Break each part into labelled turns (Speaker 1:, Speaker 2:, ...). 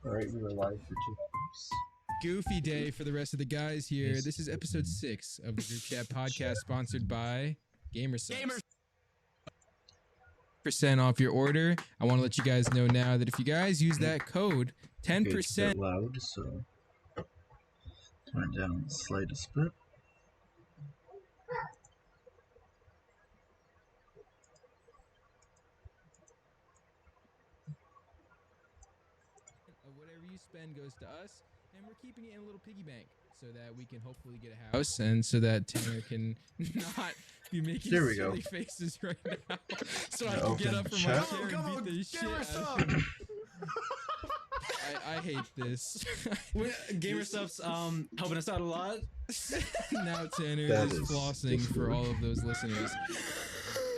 Speaker 1: Alright, we were live for 2 hours.
Speaker 2: Goofy day for the rest of the guys here. This is episode 6 of the Group Chat podcast sponsored by Gamersubs. Percent off your order. I want to let you guys know now that if you guys use that code, 10%.
Speaker 1: It's a bit loud, so turn it down the slightest bit.
Speaker 2: Whatever you spend goes to us, and we're keeping it in a little piggy bank so that we can hopefully get a house, and so that Tanner can not be making silly faces right now. So I can get up from my chair and beat the shit out of him. I hate this.
Speaker 3: Gamersubs helping us out a lot.
Speaker 2: Now Tanner is flossing for all of those listeners.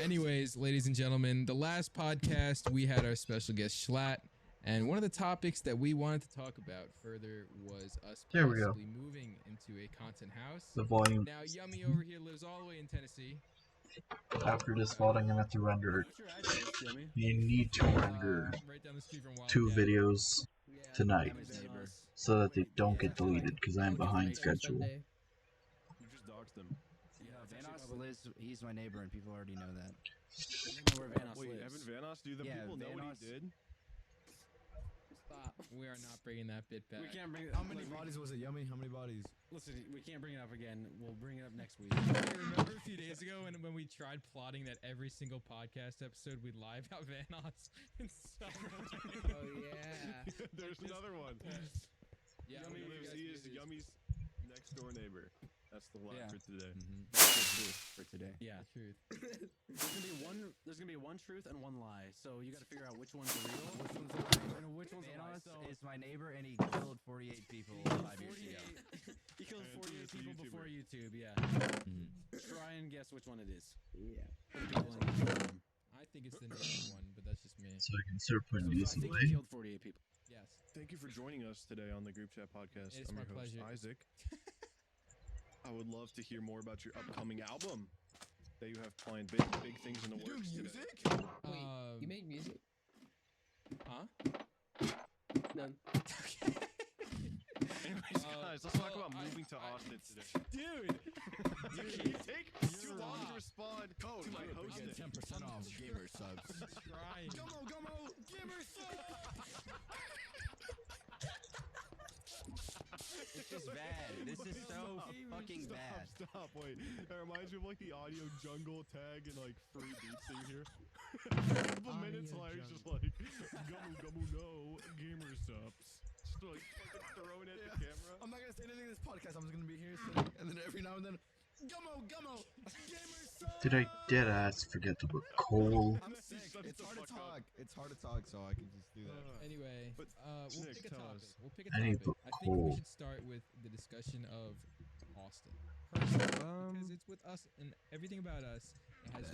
Speaker 2: Anyways, ladies and gentlemen, the last podcast we had our special guest Schlatt, and one of the topics that we wanted to talk about further was us possibly moving into a content house.
Speaker 1: The volume.
Speaker 2: Now Yummy over here lives all the way in Tennessee.
Speaker 1: After this VOD, I'm gonna have to render. You need to render
Speaker 2: Right down the street from
Speaker 1: 2 videos tonight so that they don't get deleted because I'm behind schedule.
Speaker 4: You just doxed them. Yeah, Vanos lives. He's my neighbor, and people already know that.
Speaker 3: Where Vanos
Speaker 4: Wait,
Speaker 3: lives.
Speaker 4: Evan
Speaker 5: Vanos, do the people know what he did?
Speaker 2: Stop. We are not bringing that bit back.
Speaker 3: We can't bring it.
Speaker 5: How many bodies was it, Yummy? How many bodies?
Speaker 3: Listen, we can't bring it up again. We'll bring it up next week.
Speaker 2: Remember a few days ago when we tried plotting that every single podcast episode we'd lie about Vanos and so
Speaker 6: Oh yeah.
Speaker 5: There's another one.
Speaker 2: Yeah,
Speaker 5: Yummy lives. He is Yummy's next door neighbor. That's the line for today.
Speaker 4: That's the truth for today.
Speaker 3: Yeah,
Speaker 2: truth.
Speaker 3: There's gonna be one truth and one lie. So you got to figure out which one's the real, which one's and which one's the lie.
Speaker 4: Vanos
Speaker 3: So
Speaker 4: is my neighbor, and he killed 48 people 5 years ago.
Speaker 3: He killed 48 people before YouTube. Yeah. Try and guess which one it is.
Speaker 4: Yeah.
Speaker 2: I think it's the neighbor one, but that's just me.
Speaker 1: So I can start putting these
Speaker 3: I think
Speaker 1: away.
Speaker 3: he killed 48 people.
Speaker 2: Yes.
Speaker 5: Thank you for joining us today on the Group Chat podcast.
Speaker 2: It's
Speaker 5: I'm
Speaker 2: my
Speaker 5: your host,
Speaker 2: pleasure.
Speaker 5: Isaac. I would love to hear more about your upcoming album that you have planned. Big things in the works.
Speaker 6: Music?
Speaker 5: Today.
Speaker 6: Wait, you make music?
Speaker 2: Huh?
Speaker 6: None.
Speaker 5: Anyways, guys, let's talk about moving to Austin today.
Speaker 2: Dude!
Speaker 5: You take too long to respond to my hosting.
Speaker 4: 10% off Gamersubs.
Speaker 2: Trying.
Speaker 6: Gummo,
Speaker 4: It's just bad. This is so fucking bad.
Speaker 5: Stop, wait. That reminds me of like the audio jungle tag and like free beats that you hear. A couple minutes later, it's just like, gummo, no, Gamersubs. Just like fucking throwing at the camera.
Speaker 6: I'm not gonna say anything in this podcast. I'm just gonna be here sitting, and then every now and then, Gummo, Gamersubs!
Speaker 1: Did I dead ass forget to put coal?
Speaker 6: I'm sick. It's hard to talk. It's hard to talk, so I can just do that.
Speaker 2: Anyway,
Speaker 5: But
Speaker 2: we'll
Speaker 5: Nick,
Speaker 2: pick a
Speaker 5: tell
Speaker 2: topic.
Speaker 5: us.
Speaker 2: We'll pick a
Speaker 1: I need
Speaker 2: topic.
Speaker 1: to
Speaker 2: I think we
Speaker 1: coal.
Speaker 2: should start with the discussion of Austin. Personally, because it's with us and everything about us has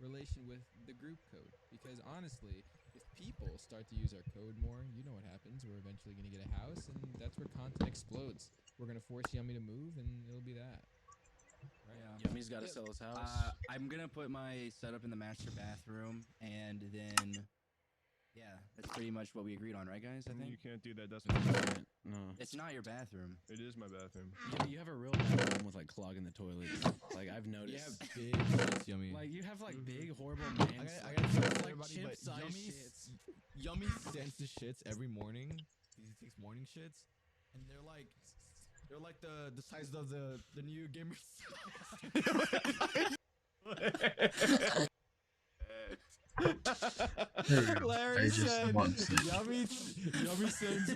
Speaker 2: relation with the group code. Because honestly, if people start to use our code more, you know what happens. We're eventually going to get a house, and that's where content explodes. We're going to force Yummy to move, and it'll be that.
Speaker 4: Yeah.
Speaker 3: Yummy's got to sell his house.
Speaker 4: I'm gonna put my setup in the master bathroom, and then, yeah, that's pretty much what we agreed on, right, guys? I
Speaker 5: You
Speaker 4: think
Speaker 5: can't do that. That's
Speaker 3: No.
Speaker 4: it's not your bathroom.
Speaker 5: It is my bathroom.
Speaker 3: You have a real bad problem with like clogging the toilets. Like I've noticed.
Speaker 6: Big shits, Yummy.
Speaker 3: Like you have like big horrible man.
Speaker 6: I gotta tell
Speaker 3: like
Speaker 6: everybody,
Speaker 3: chimp
Speaker 6: but
Speaker 3: size
Speaker 6: Yummy,
Speaker 3: shits.
Speaker 6: Yummy sends the shits every morning. He takes morning shits, and they're like the size of the new gamers.
Speaker 1: I just want to.
Speaker 2: Yummy sends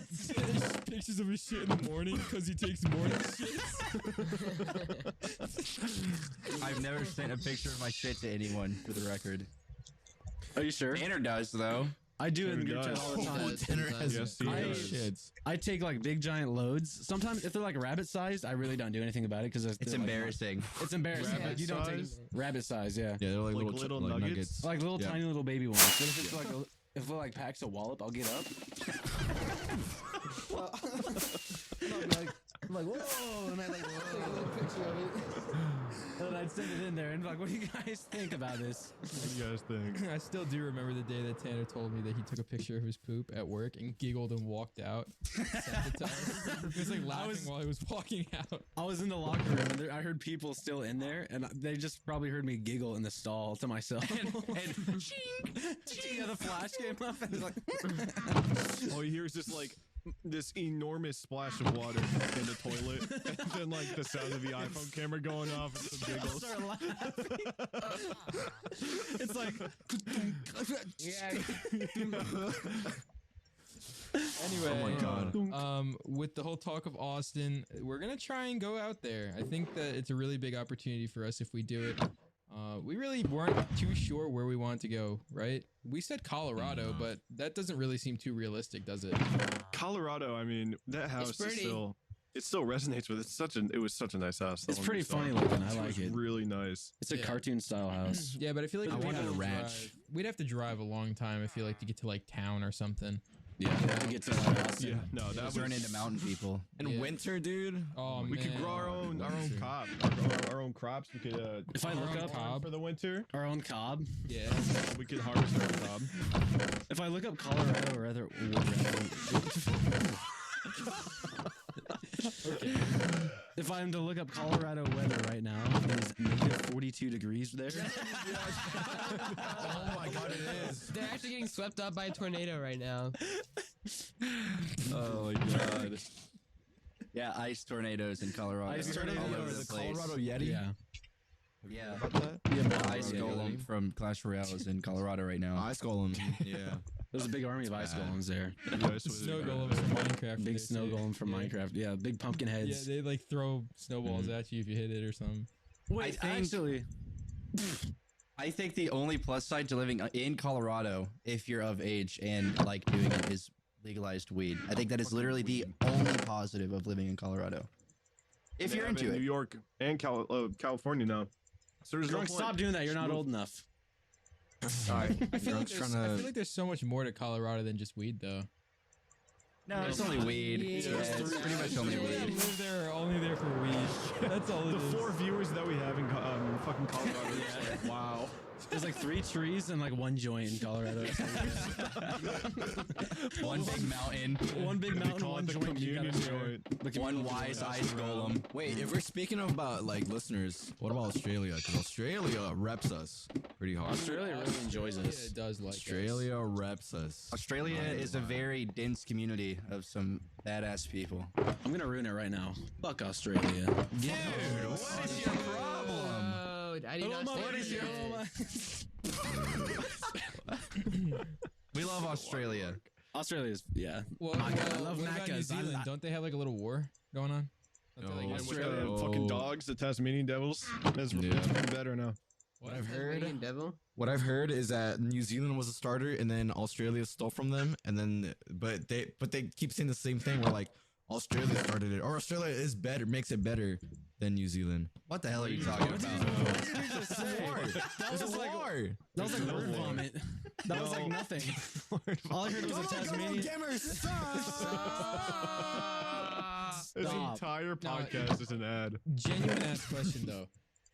Speaker 2: pictures of his shit in the morning because he takes morning shits.
Speaker 4: I've never sent a picture of my shit to anyone, for the record.
Speaker 3: Are you sure?
Speaker 4: Tanner does, though.
Speaker 3: I do in the
Speaker 5: Tanner
Speaker 3: group chat
Speaker 5: does.
Speaker 3: all the time.
Speaker 6: Tanner has
Speaker 5: Yes, he
Speaker 6: big
Speaker 5: does.
Speaker 6: shits.
Speaker 3: I take like big giant loads. Sometimes if they're like rabbit sized, I really don't do anything about it because
Speaker 4: It's embarrassing.
Speaker 3: It's embarrassing.
Speaker 5: Rabbit
Speaker 3: Like, you don't take
Speaker 5: size?
Speaker 3: rabbit size, yeah.
Speaker 6: Yeah, they're like,
Speaker 5: Like
Speaker 6: little,
Speaker 5: little
Speaker 6: like
Speaker 5: nuggets?
Speaker 3: Like little
Speaker 6: Yeah.
Speaker 3: tiny little baby ones. But if it's like if it like packs a wallop, I'll get up.
Speaker 6: I'm like, whoa, and I like, whoa.
Speaker 3: And then I'd send it in there and be like, what do you guys think about this?
Speaker 5: What do you guys think?
Speaker 2: I still do remember the day that Tanner told me that he took a picture of his poop at work and giggled and walked out. Sent it to us. He was like laughing while he was walking out.
Speaker 3: I was in the locker room and I heard people still in there, and they just probably heard me giggle in the stall to myself. and yeah, the flash came up and was like,
Speaker 5: All you hear is just like this enormous splash of water in the toilet, and then like the sound of the iPhone camera going off and some giggles.
Speaker 3: start laughing. It's like,
Speaker 2: Anyway,
Speaker 6: Oh my God.
Speaker 2: With the whole talk of Austin, we're gonna try and go out there. I think that it's a really big opportunity for us if we do it. We really weren't too sure where we wanted to go, right? We said Colorado, but that doesn't really seem too realistic, does it?
Speaker 5: Colorado, I mean, that house is
Speaker 7: pretty.
Speaker 5: still. It still resonates with it. It was such a nice house. the
Speaker 3: it's
Speaker 5: one
Speaker 3: pretty
Speaker 5: we saw.
Speaker 3: funny looking. I
Speaker 5: It
Speaker 3: like
Speaker 5: was
Speaker 3: it.
Speaker 5: really nice.
Speaker 3: It's a
Speaker 2: Yeah.
Speaker 3: cartoon style house.
Speaker 2: Yeah, but I feel like
Speaker 3: I
Speaker 2: we'd
Speaker 3: wanted
Speaker 2: have
Speaker 3: a
Speaker 2: to
Speaker 3: ranch.
Speaker 2: drive- We'd have to drive a long time. I feel like to get to like town or something.
Speaker 3: Yeah, to get to like Austin.
Speaker 5: Yeah, no, that was
Speaker 4: Turn into mountain people.
Speaker 6: In
Speaker 2: Yeah.
Speaker 6: winter, dude.
Speaker 2: Oh
Speaker 5: We
Speaker 2: man,
Speaker 5: could grow our own
Speaker 2: Winter.
Speaker 5: our own crops. We could
Speaker 3: If I
Speaker 2: Our
Speaker 3: look
Speaker 2: own
Speaker 3: up
Speaker 2: cob.
Speaker 5: for the winter.
Speaker 3: our own cob,
Speaker 2: Yeah.
Speaker 5: We could harvest our own cob.
Speaker 3: if I look up Colorado or other, if I'm to look up Colorado weather right now, it is negative 42 degrees there.
Speaker 6: Oh my God, it is.
Speaker 7: They're actually getting swept up by a tornado right now.
Speaker 6: Oh my God.
Speaker 4: Yeah, ice tornadoes in Colorado.
Speaker 3: Ice
Speaker 4: all
Speaker 3: tornadoes.
Speaker 4: over
Speaker 6: The
Speaker 4: the place.
Speaker 6: Colorado Yeti.
Speaker 3: Yeah.
Speaker 4: Yeah.
Speaker 6: About that?
Speaker 4: The ice
Speaker 6: Yeah,
Speaker 4: golem from Clash Royale is in Colorado right now.
Speaker 6: Ice golem. Yeah.
Speaker 3: There's a big army of ice
Speaker 6: bad.
Speaker 3: golems there.
Speaker 5: Yes,
Speaker 2: Snow golems from Minecraft.
Speaker 3: Big
Speaker 2: they
Speaker 3: snow
Speaker 2: say.
Speaker 3: golem from
Speaker 2: Yeah.
Speaker 3: Minecraft. Yeah, big pumpkin
Speaker 2: Yeah,
Speaker 3: heads.
Speaker 2: they like throw snowballs at you if you hit it or something.
Speaker 3: Wait,
Speaker 4: I think-
Speaker 3: actually,
Speaker 4: I think the only plus side to living in Colorado, if you're of age and like doing it, is legalized weed. I think that is literally the only positive of living in Colorado. If
Speaker 5: They
Speaker 4: you're
Speaker 5: have
Speaker 4: into
Speaker 5: New
Speaker 4: it.
Speaker 5: York and California now. So there's
Speaker 3: drunk,
Speaker 5: no
Speaker 3: stop
Speaker 5: point.
Speaker 3: doing that. You're
Speaker 5: Just
Speaker 3: not
Speaker 5: move.
Speaker 3: old enough.
Speaker 4: Sorry.
Speaker 2: I feel, like
Speaker 6: Drunk's
Speaker 2: there's,
Speaker 6: trying
Speaker 2: I
Speaker 6: to-
Speaker 2: feel like there's so much more to Colorado than just weed, though.
Speaker 4: No, it's only weed.
Speaker 7: Yeah,
Speaker 4: it's pretty much only
Speaker 2: People that
Speaker 4: weed.
Speaker 2: live there are only there for weed. That's all it
Speaker 5: The
Speaker 2: is.
Speaker 5: 4 viewers that we have in fucking Colorado. It's like, wow.
Speaker 3: There's like 3 trees and like 1 joint in Colorado.
Speaker 4: One big mountain.
Speaker 3: One big
Speaker 5: They
Speaker 3: mountain,
Speaker 5: call
Speaker 3: one
Speaker 5: it the
Speaker 3: joint. You
Speaker 5: communion
Speaker 3: gotta share.
Speaker 5: joint.
Speaker 3: The
Speaker 4: One
Speaker 3: communal
Speaker 4: wise
Speaker 3: joint.
Speaker 4: ice golem.
Speaker 6: Wait, if we're speaking about like listeners, what about Australia? Because Australia reps us pretty hard.
Speaker 3: Australia really enjoys
Speaker 2: Yeah,
Speaker 3: us.
Speaker 2: it does like
Speaker 6: Australia reps us.
Speaker 4: Australia is a very dense community of some badass people.
Speaker 3: I'm gonna ruin it right now. Fuck Australia.
Speaker 6: Dude, what is your problem?
Speaker 7: Oh, I did not say that.
Speaker 4: We love Australia.
Speaker 3: Australia's yeah.
Speaker 2: Well,
Speaker 3: I
Speaker 2: well,
Speaker 3: love
Speaker 2: what about New
Speaker 3: macas.
Speaker 2: Zealand? Don't they have like a little war going on? Don't they, like,
Speaker 6: Oh.
Speaker 2: get-
Speaker 5: And with
Speaker 3: Australia.
Speaker 5: the fucking
Speaker 6: Oh.
Speaker 5: dogs, the Tasmanian devils, it's
Speaker 6: Yeah.
Speaker 5: pretty better now.
Speaker 6: What I've
Speaker 7: Tasmanian
Speaker 6: heard,
Speaker 7: devil.
Speaker 6: what I've heard is that New Zealand was a starter, and then Australia stole from them, and then but they keep saying the same thing. Where like Australia started it, or Australia is better, makes it better than New Zealand.
Speaker 4: What the hell are you talking about?
Speaker 3: That was like
Speaker 6: war.
Speaker 3: that was like word vomit. That was like nothing. All I heard was a Tasmanian.
Speaker 5: This
Speaker 3: Stop.
Speaker 5: entire podcast is an ad.
Speaker 2: Genuine ass question though.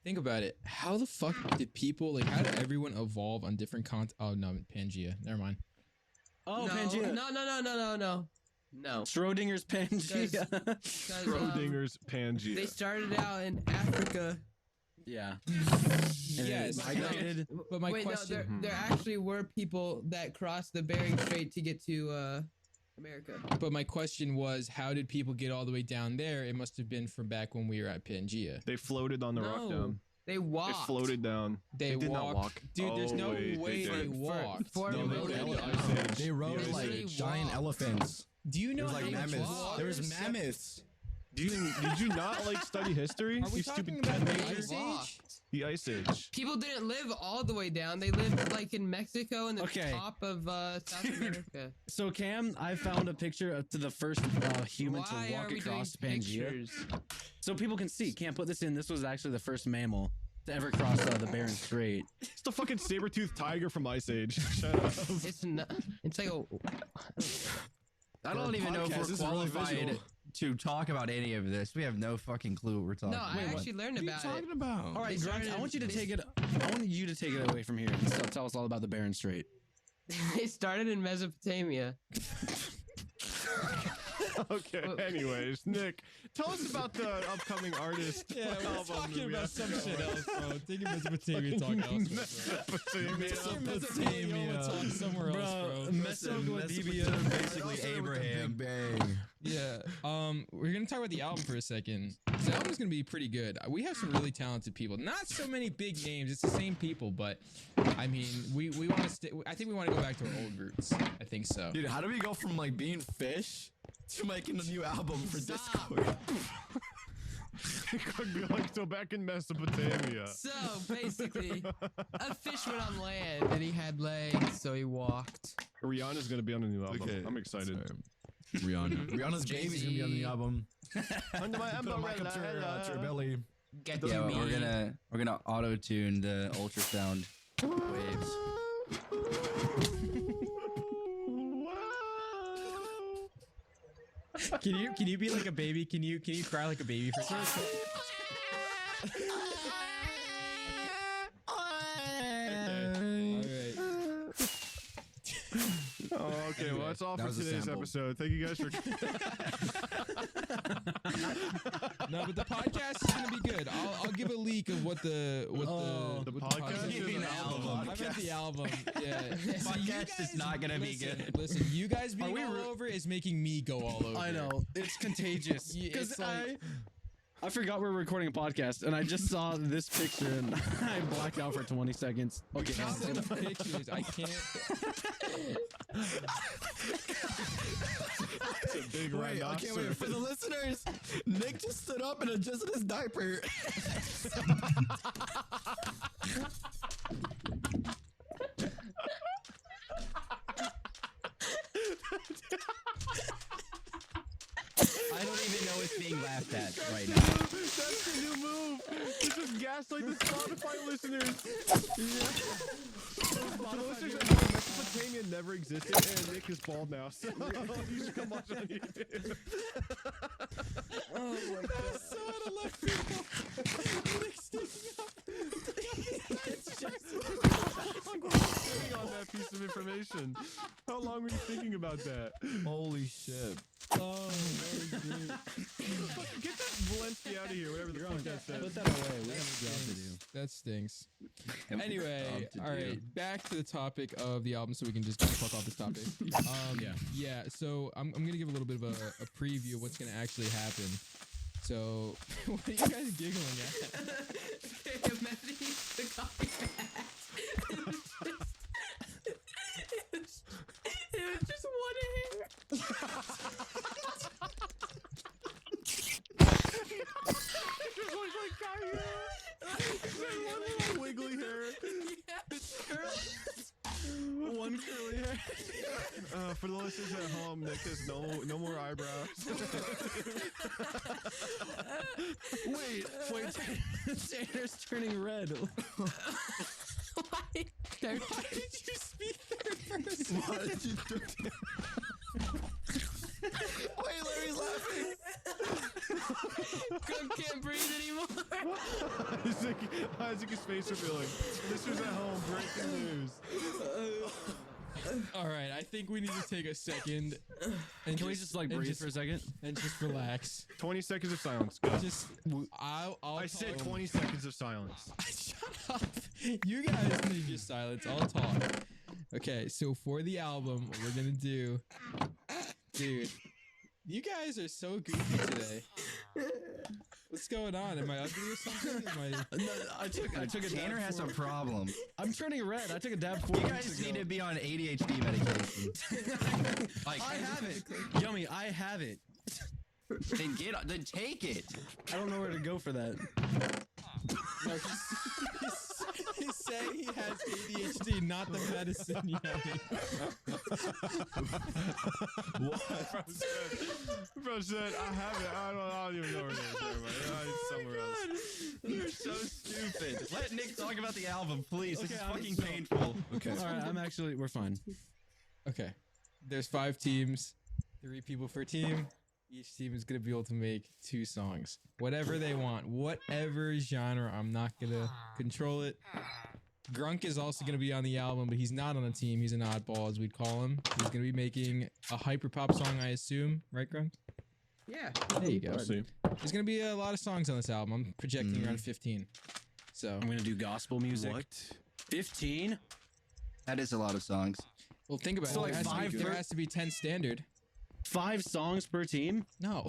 Speaker 2: Think about it. How the fuck did people like? How did everyone evolve on different Oh no, Pangea. Never mind.
Speaker 3: Oh,
Speaker 7: no,
Speaker 3: Pangea.
Speaker 7: No.
Speaker 3: Schrodinger's Pangea.
Speaker 7: Because,
Speaker 5: Schrodinger's Pangea.
Speaker 7: they started out in Africa.
Speaker 3: yeah.
Speaker 2: Yes,
Speaker 3: Migrated.
Speaker 2: but my
Speaker 7: Wait,
Speaker 2: question.
Speaker 7: no, there actually were people that crossed the Bering Strait to get to America.
Speaker 2: But my question was, how did people get all the way down there? It must have been from back when we were at Pangea.
Speaker 5: They floated on the rock
Speaker 7: No.
Speaker 5: down.
Speaker 7: They
Speaker 5: They
Speaker 7: walked.
Speaker 5: floated down.
Speaker 2: They
Speaker 5: did not
Speaker 2: walked.
Speaker 5: walk.
Speaker 2: Dude, there's
Speaker 5: Oh,
Speaker 2: no
Speaker 5: wait,
Speaker 2: way
Speaker 5: they
Speaker 2: they
Speaker 5: did.
Speaker 2: walked.
Speaker 7: For
Speaker 5: No,
Speaker 7: a
Speaker 5: they
Speaker 7: million
Speaker 5: rode
Speaker 7: years.
Speaker 5: Ice Age.
Speaker 6: They rode
Speaker 5: The Ice
Speaker 6: like
Speaker 5: Age.
Speaker 6: giant
Speaker 7: walked.
Speaker 6: elephants.
Speaker 2: Do you know
Speaker 6: There's like
Speaker 2: how much
Speaker 6: mammoths.
Speaker 2: water
Speaker 6: There was
Speaker 2: sep-
Speaker 6: mammoths.
Speaker 5: Did you not like study history?
Speaker 2: Are we
Speaker 5: You
Speaker 2: talking
Speaker 5: stupid
Speaker 2: about the
Speaker 5: teenager?
Speaker 2: Ice Age?
Speaker 5: The Ice Age.
Speaker 7: People didn't live all the way down. They lived like in Mexico and the
Speaker 3: Okay.
Speaker 7: top of South America.
Speaker 3: So Cam, I found a picture of to the first human
Speaker 7: Why
Speaker 3: to
Speaker 7: are
Speaker 3: walk
Speaker 7: we
Speaker 3: across
Speaker 7: doing
Speaker 3: Pangea.
Speaker 7: pictures?
Speaker 3: So people can see. Cam, put this in. This was actually the first mammal to ever cross the Bering Strait.
Speaker 5: It's the fucking saber-toothed tiger from Ice Age. Shut up.
Speaker 7: It's not. It's like a.
Speaker 4: I don't even know if
Speaker 6: Podcast
Speaker 4: we're
Speaker 6: is really
Speaker 4: qualified
Speaker 6: visual.
Speaker 4: to talk about any of this. We have no fucking clue what we're talking
Speaker 7: No,
Speaker 4: about.
Speaker 7: I actually learned
Speaker 6: What are you
Speaker 7: about
Speaker 6: talking
Speaker 7: it.
Speaker 6: about?
Speaker 3: All right,
Speaker 7: They
Speaker 3: Grant, I
Speaker 7: started-
Speaker 3: want you to take it. I want you to take it away from here and tell us all about the Barren Strait.
Speaker 7: They started in Mesopotamia.
Speaker 5: Okay, anyways, Nick, tell us about the upcoming artist.
Speaker 2: Yeah, we're
Speaker 5: album
Speaker 2: talking
Speaker 5: that we
Speaker 2: about
Speaker 5: have
Speaker 2: some
Speaker 5: to
Speaker 2: shit
Speaker 5: go
Speaker 2: else, bro. Take Mesopotamia talk elsewhere,
Speaker 5: Mesopotamia.
Speaker 2: talk somewhere else, bro.
Speaker 3: Mesopotamia,
Speaker 4: basically Abraham.
Speaker 6: Bang.
Speaker 2: Yeah. We're gonna talk about the album for a second. The album's gonna be pretty good. We have some really talented people. Not so many big names. It's the same people, but I mean, we want to stay. I think we want to go back to our old roots. I think so.
Speaker 6: Dude, how do we go from like being fish to making a new album for Discord?
Speaker 5: So back in Mesopotamia.
Speaker 7: So basically, a fish went on land and he had legs, so he walked.
Speaker 5: Rihanna's gonna be on the new album.
Speaker 6: Okay,
Speaker 5: I'm excited.
Speaker 6: Rihanna's baby's gonna be on the album.
Speaker 5: Under my
Speaker 6: Put a mic up to her
Speaker 5: umbrella.
Speaker 6: belly.
Speaker 7: Get
Speaker 4: Yeah,
Speaker 7: to
Speaker 4: we're gonna auto tune the ultrasound waves.
Speaker 2: Can you be like a baby? Can you cry like a baby for a second?
Speaker 5: Oh, okay. Well, that's all
Speaker 6: That
Speaker 5: for
Speaker 6: was a
Speaker 5: today's
Speaker 6: sample.
Speaker 5: episode. Thank you guys for.
Speaker 2: No, but the podcast is gonna be good. I'll give a leak of what the
Speaker 5: the podcast
Speaker 2: is
Speaker 5: is an album.
Speaker 2: I meant the album. Yeah. So you
Speaker 4: Podcast is
Speaker 2: guys-
Speaker 4: not gonna be
Speaker 2: listen,
Speaker 4: good.
Speaker 2: Listen, you guys being
Speaker 3: we
Speaker 2: all
Speaker 3: re-
Speaker 2: over is making me go all over.
Speaker 3: I know it's contagious
Speaker 2: Yeah,
Speaker 3: because
Speaker 2: it's like-
Speaker 3: I forgot we were recording a podcast and I just saw this picture and I blacked out for 20 seconds. Okay,
Speaker 2: Just send pictures. I can't.
Speaker 5: It's a big
Speaker 6: Wait, okay, wait. For the listeners, Nick just stood up and adjusted his diaper.
Speaker 4: I don't even know what's being laughed at right now.
Speaker 5: That's the new move. You just gaslight the Spotify listeners. For the listeners that know, Mesopotamia never existed, and Nick is bald now, so you should come watch it on YouTube.
Speaker 7: Oh my god.
Speaker 2: So out of left field. Nick's sticking up.
Speaker 5: How long were you sitting on that piece of information? How long were you thinking about that?
Speaker 6: Holy shit.
Speaker 2: Oh, that was great.
Speaker 5: Get that Valensky out of here, whatever the fuck that says.
Speaker 3: Put that away. We have a job to do.
Speaker 2: That stinks.
Speaker 4: Have a
Speaker 2: Anyway,
Speaker 4: job to
Speaker 2: all
Speaker 4: do.
Speaker 2: right, back to the topic of the album, so we can just fuck off this topic. Yeah. So I'm gonna give a little bit of a preview of what's gonna actually happen. So, what are you guys giggling at?
Speaker 7: Imagine he took off his hat. It was just one hair.
Speaker 5: One little wiggly hair.
Speaker 3: One curly hair.
Speaker 5: For the listeners at home, Nick has no more eyebrows.
Speaker 3: Wait. Tanner's turning red.
Speaker 7: Why?
Speaker 2: Why did you speak third person?
Speaker 6: Why did you do that? Wait, Larry's laughing.
Speaker 7: Grub can't breathe anymore.
Speaker 5: Isaac's face revealing. Listeners at home, breaking news.
Speaker 2: All right, I think we need to take a second. And
Speaker 3: Can we just like breathe for a second?
Speaker 2: and just relax?
Speaker 5: 20 seconds of silence. Go.
Speaker 2: Just I'll
Speaker 5: I said 20 seconds of silence.
Speaker 2: Shut up. You guys need just silence. I'll talk. Okay, so for the album, what we're gonna do, dude. You guys are so goofy today. What's going on? Am I ugly or something?
Speaker 3: No, I took a
Speaker 4: Tanner
Speaker 3: dab
Speaker 4: has a
Speaker 3: for-
Speaker 4: problem.
Speaker 3: I'm turning red. I took a dab 4
Speaker 4: You
Speaker 3: weeks
Speaker 4: guys
Speaker 3: ago.
Speaker 4: need to be on ADHD medication. Like,
Speaker 3: I have it. Yummy, I have it.
Speaker 4: then take it.
Speaker 3: I don't know where to go for that.
Speaker 2: No, he's saying he has ADHD, not the medicine, Yummy.
Speaker 5: Bro said, I have it. I don't even know where it is. Never mind. It's somewhere else.
Speaker 4: You're so stupid. Let Nick talk about the album, please. This is
Speaker 3: I'm
Speaker 4: fucking
Speaker 3: so-
Speaker 4: painful.
Speaker 6: Okay.
Speaker 3: All right, we're fine.
Speaker 2: Okay. There's 5 teams, 3 people per team. Each team is gonna be able to make 2 songs, whatever they want, whatever genre. I'm not gonna control it. Grunk is also gonna be on the album, but he's not on the team. He's an oddball, as we'd call him. He's gonna be making a hyperpop song, I assume, right, Grunk?
Speaker 7: Yeah.
Speaker 2: There you go.
Speaker 5: We'll see.
Speaker 2: There's gonna be a lot of songs on this album. I'm projecting around 15. So
Speaker 3: I'm gonna do gospel music.
Speaker 5: What?
Speaker 3: 15?
Speaker 4: That is a lot of songs.
Speaker 2: well, think about
Speaker 3: So
Speaker 2: it.
Speaker 3: like
Speaker 2: There has to be 10 standard.
Speaker 3: 5 songs per team?
Speaker 2: No.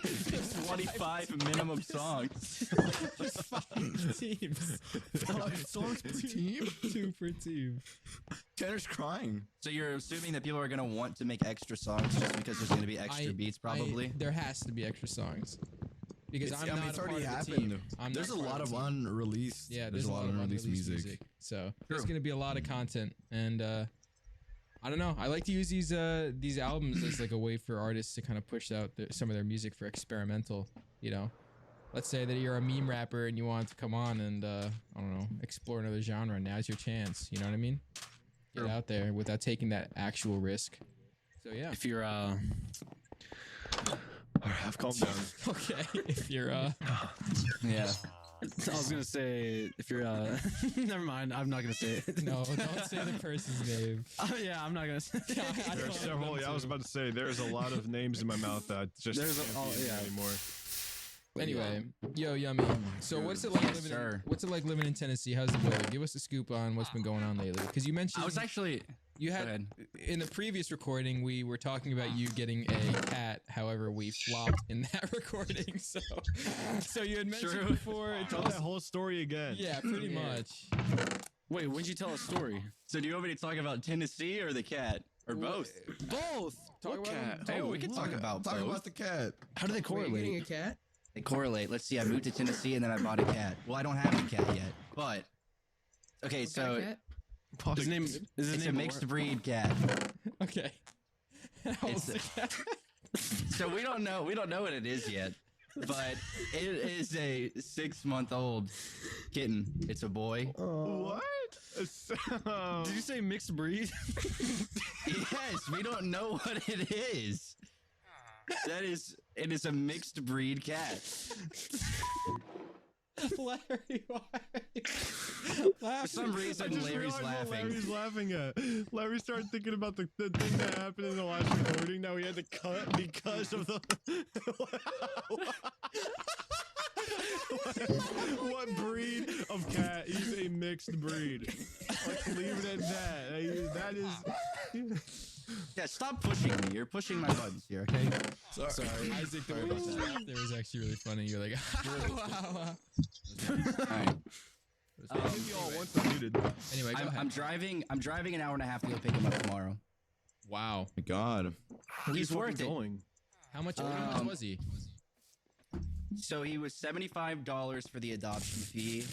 Speaker 4: 25 minimum songs.
Speaker 2: Just 5 teams.
Speaker 6: 5 songs per team?
Speaker 2: 2 per team.
Speaker 6: Tanner's crying.
Speaker 4: So you're assuming that people are gonna want to make extra songs just because there's gonna be extra beats, probably.
Speaker 2: There has to be extra songs. Because I'm not
Speaker 6: it's
Speaker 2: a part
Speaker 6: already
Speaker 2: of the
Speaker 6: happened.
Speaker 2: team. I'm
Speaker 6: There's a
Speaker 2: not part
Speaker 6: lot
Speaker 2: of
Speaker 6: of
Speaker 2: the team.
Speaker 6: unreleased.
Speaker 2: Yeah, there's a lot of unreleased music. So there's gonna be a lot of content, and I don't know. I like to use these albums as like a way for artists to kind of push out some of their music for experimental. You know, let's say that you're a meme rapper and you want to come on and I don't know, explore another genre. Now's your chance. You know what I mean? Get out there without taking that actual risk. So yeah.
Speaker 3: If you're
Speaker 5: I've calmed down.
Speaker 2: Okay. If you're
Speaker 4: Yeah.
Speaker 3: I was gonna say if you're never mind, I'm not gonna say it.
Speaker 2: no, don't say the person's name.
Speaker 3: Yeah, I'm not gonna say it.
Speaker 2: I
Speaker 5: There are
Speaker 2: don't
Speaker 5: several.
Speaker 2: want
Speaker 5: I was
Speaker 2: to.
Speaker 5: about to say there's a lot of names in my mouth that just
Speaker 3: There's a-
Speaker 5: can't
Speaker 3: oh,
Speaker 5: be
Speaker 3: yeah.
Speaker 5: anymore.
Speaker 2: Anyway, yo, Yummy. So what's it like
Speaker 4: Yes,
Speaker 2: living?
Speaker 4: sir.
Speaker 2: What's it like living in Tennessee? How's the weather? Give us a scoop on what's been going on lately. Because you mentioned
Speaker 4: I was actually.
Speaker 2: you
Speaker 4: Go
Speaker 2: had
Speaker 4: ahead.
Speaker 2: in the previous recording we were talking about you getting a cat. However, we flopped in that recording. So you had mentioned
Speaker 4: True.
Speaker 2: before.
Speaker 5: Tell that whole story again.
Speaker 2: Yeah, pretty much.
Speaker 3: Wait, when'd you tell a story?
Speaker 4: So do you want me to talk about Tennessee or the cat or both?
Speaker 3: Both.
Speaker 2: Talk
Speaker 3: What
Speaker 2: about
Speaker 3: cat?
Speaker 4: Hey, we can talk about
Speaker 6: Talk
Speaker 4: both.
Speaker 6: about the cat.
Speaker 3: How do they
Speaker 7: Wait, you getting
Speaker 3: correlate?
Speaker 7: a cat?
Speaker 4: They correlate. Let's see. I moved to Tennessee and then I bought a cat. Well, I don't have a cat yet, but okay.
Speaker 7: What
Speaker 4: So
Speaker 7: kind of cat?
Speaker 3: His name is his
Speaker 4: it's a
Speaker 3: name
Speaker 4: mixed breed cat.
Speaker 2: Okay. How old's
Speaker 4: It's
Speaker 2: the cat?
Speaker 4: So we don't know what it is yet, but it is a 6-month-old kitten. It's a boy.
Speaker 5: What?
Speaker 3: Did you say mixed breed?
Speaker 4: Yes, we don't know what it is. It is a mixed breed cat.
Speaker 2: Larry, why?
Speaker 4: For some
Speaker 5: I
Speaker 4: reason,
Speaker 5: just
Speaker 4: Larry's
Speaker 5: realized what
Speaker 4: laughing.
Speaker 5: Larry's laughing at. Larry started thinking about the thing that happened in the last recording. Now he had to cut because of the. What breed of cat? He's a mixed breed. Let's leave it at that. That is.
Speaker 4: Yeah, stop pushing me. You're pushing my buttons here, okay?
Speaker 2: Sorry, Isaac. The way you laughed there was actually really funny. You're like, wow.
Speaker 4: Alright.
Speaker 5: Maybe you all once muted.
Speaker 2: Anyway, go ahead.
Speaker 4: I'm driving an hour and a half to go pick him up tomorrow.
Speaker 2: Wow.
Speaker 6: My God.
Speaker 4: He's worth it.
Speaker 5: Going.
Speaker 2: How much was he?
Speaker 4: So he was $75 for the adoption fee.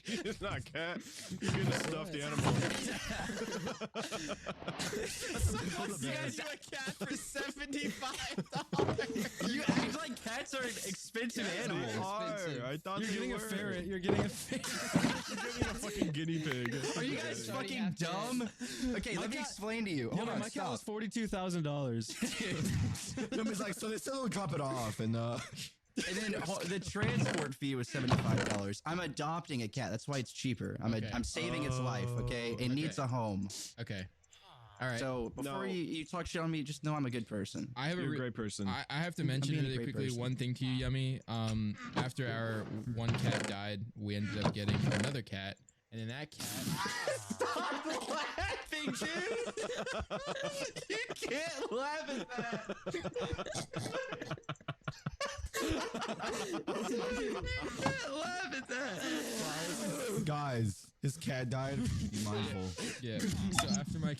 Speaker 5: It's not a cat. You get a stuffed animal.
Speaker 2: You guys do a cat for $75.
Speaker 4: You act like cats are expensive animals.
Speaker 5: I thought
Speaker 3: You're
Speaker 5: they
Speaker 3: getting a
Speaker 5: were.
Speaker 3: ferret. You're getting a ferret.
Speaker 5: You're getting a fucking guinea pig.
Speaker 4: Are you guys
Speaker 7: Somebody
Speaker 4: fucking
Speaker 7: have to-
Speaker 4: dumb? Okay, let me explain to you. Hold on,
Speaker 3: My cat was
Speaker 4: stop.
Speaker 3: $42,000.
Speaker 6: It's like, so they still don't drop it off, and
Speaker 4: And then the transport fee was $75. I'm adopting a cat. That's why it's cheaper.
Speaker 2: Okay.
Speaker 4: I'm saving its life. Okay, it needs a home.
Speaker 2: Okay. All right.
Speaker 4: So before
Speaker 5: No.
Speaker 4: you talk shit on me, just know I'm a good person.
Speaker 2: I have
Speaker 5: You're a great person.
Speaker 2: I have to mention
Speaker 4: being a
Speaker 2: really
Speaker 4: great
Speaker 2: quickly
Speaker 4: person.
Speaker 2: one thing to you, Yummy. After our one cat died, we ended up getting another cat, and then that cat.
Speaker 4: Stop laughing, dude! You can't laugh at that. You can't laugh at that.
Speaker 6: guys, his cat died. Be mindful.
Speaker 2: Yeah. So after my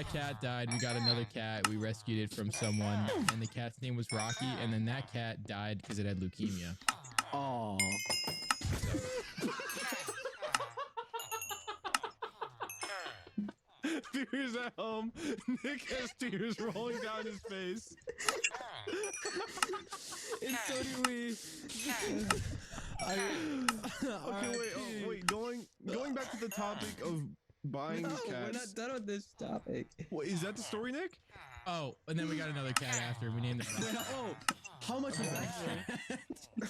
Speaker 2: cat died, we got another cat. We rescued it from someone, and the cat's name was Rocky. And then that cat died because it had leukemia.
Speaker 3: Oh.
Speaker 5: Viewers at home, Nick has tears rolling down his face.
Speaker 3: And so do we.
Speaker 5: Okay, wait. Going back to the topic of buying
Speaker 7: No,
Speaker 5: cats.
Speaker 7: we're not done with this topic.
Speaker 5: Wait, is that the story, Nick?
Speaker 2: Oh, and then we got another cat after. We named it.
Speaker 3: Oh, how much was that?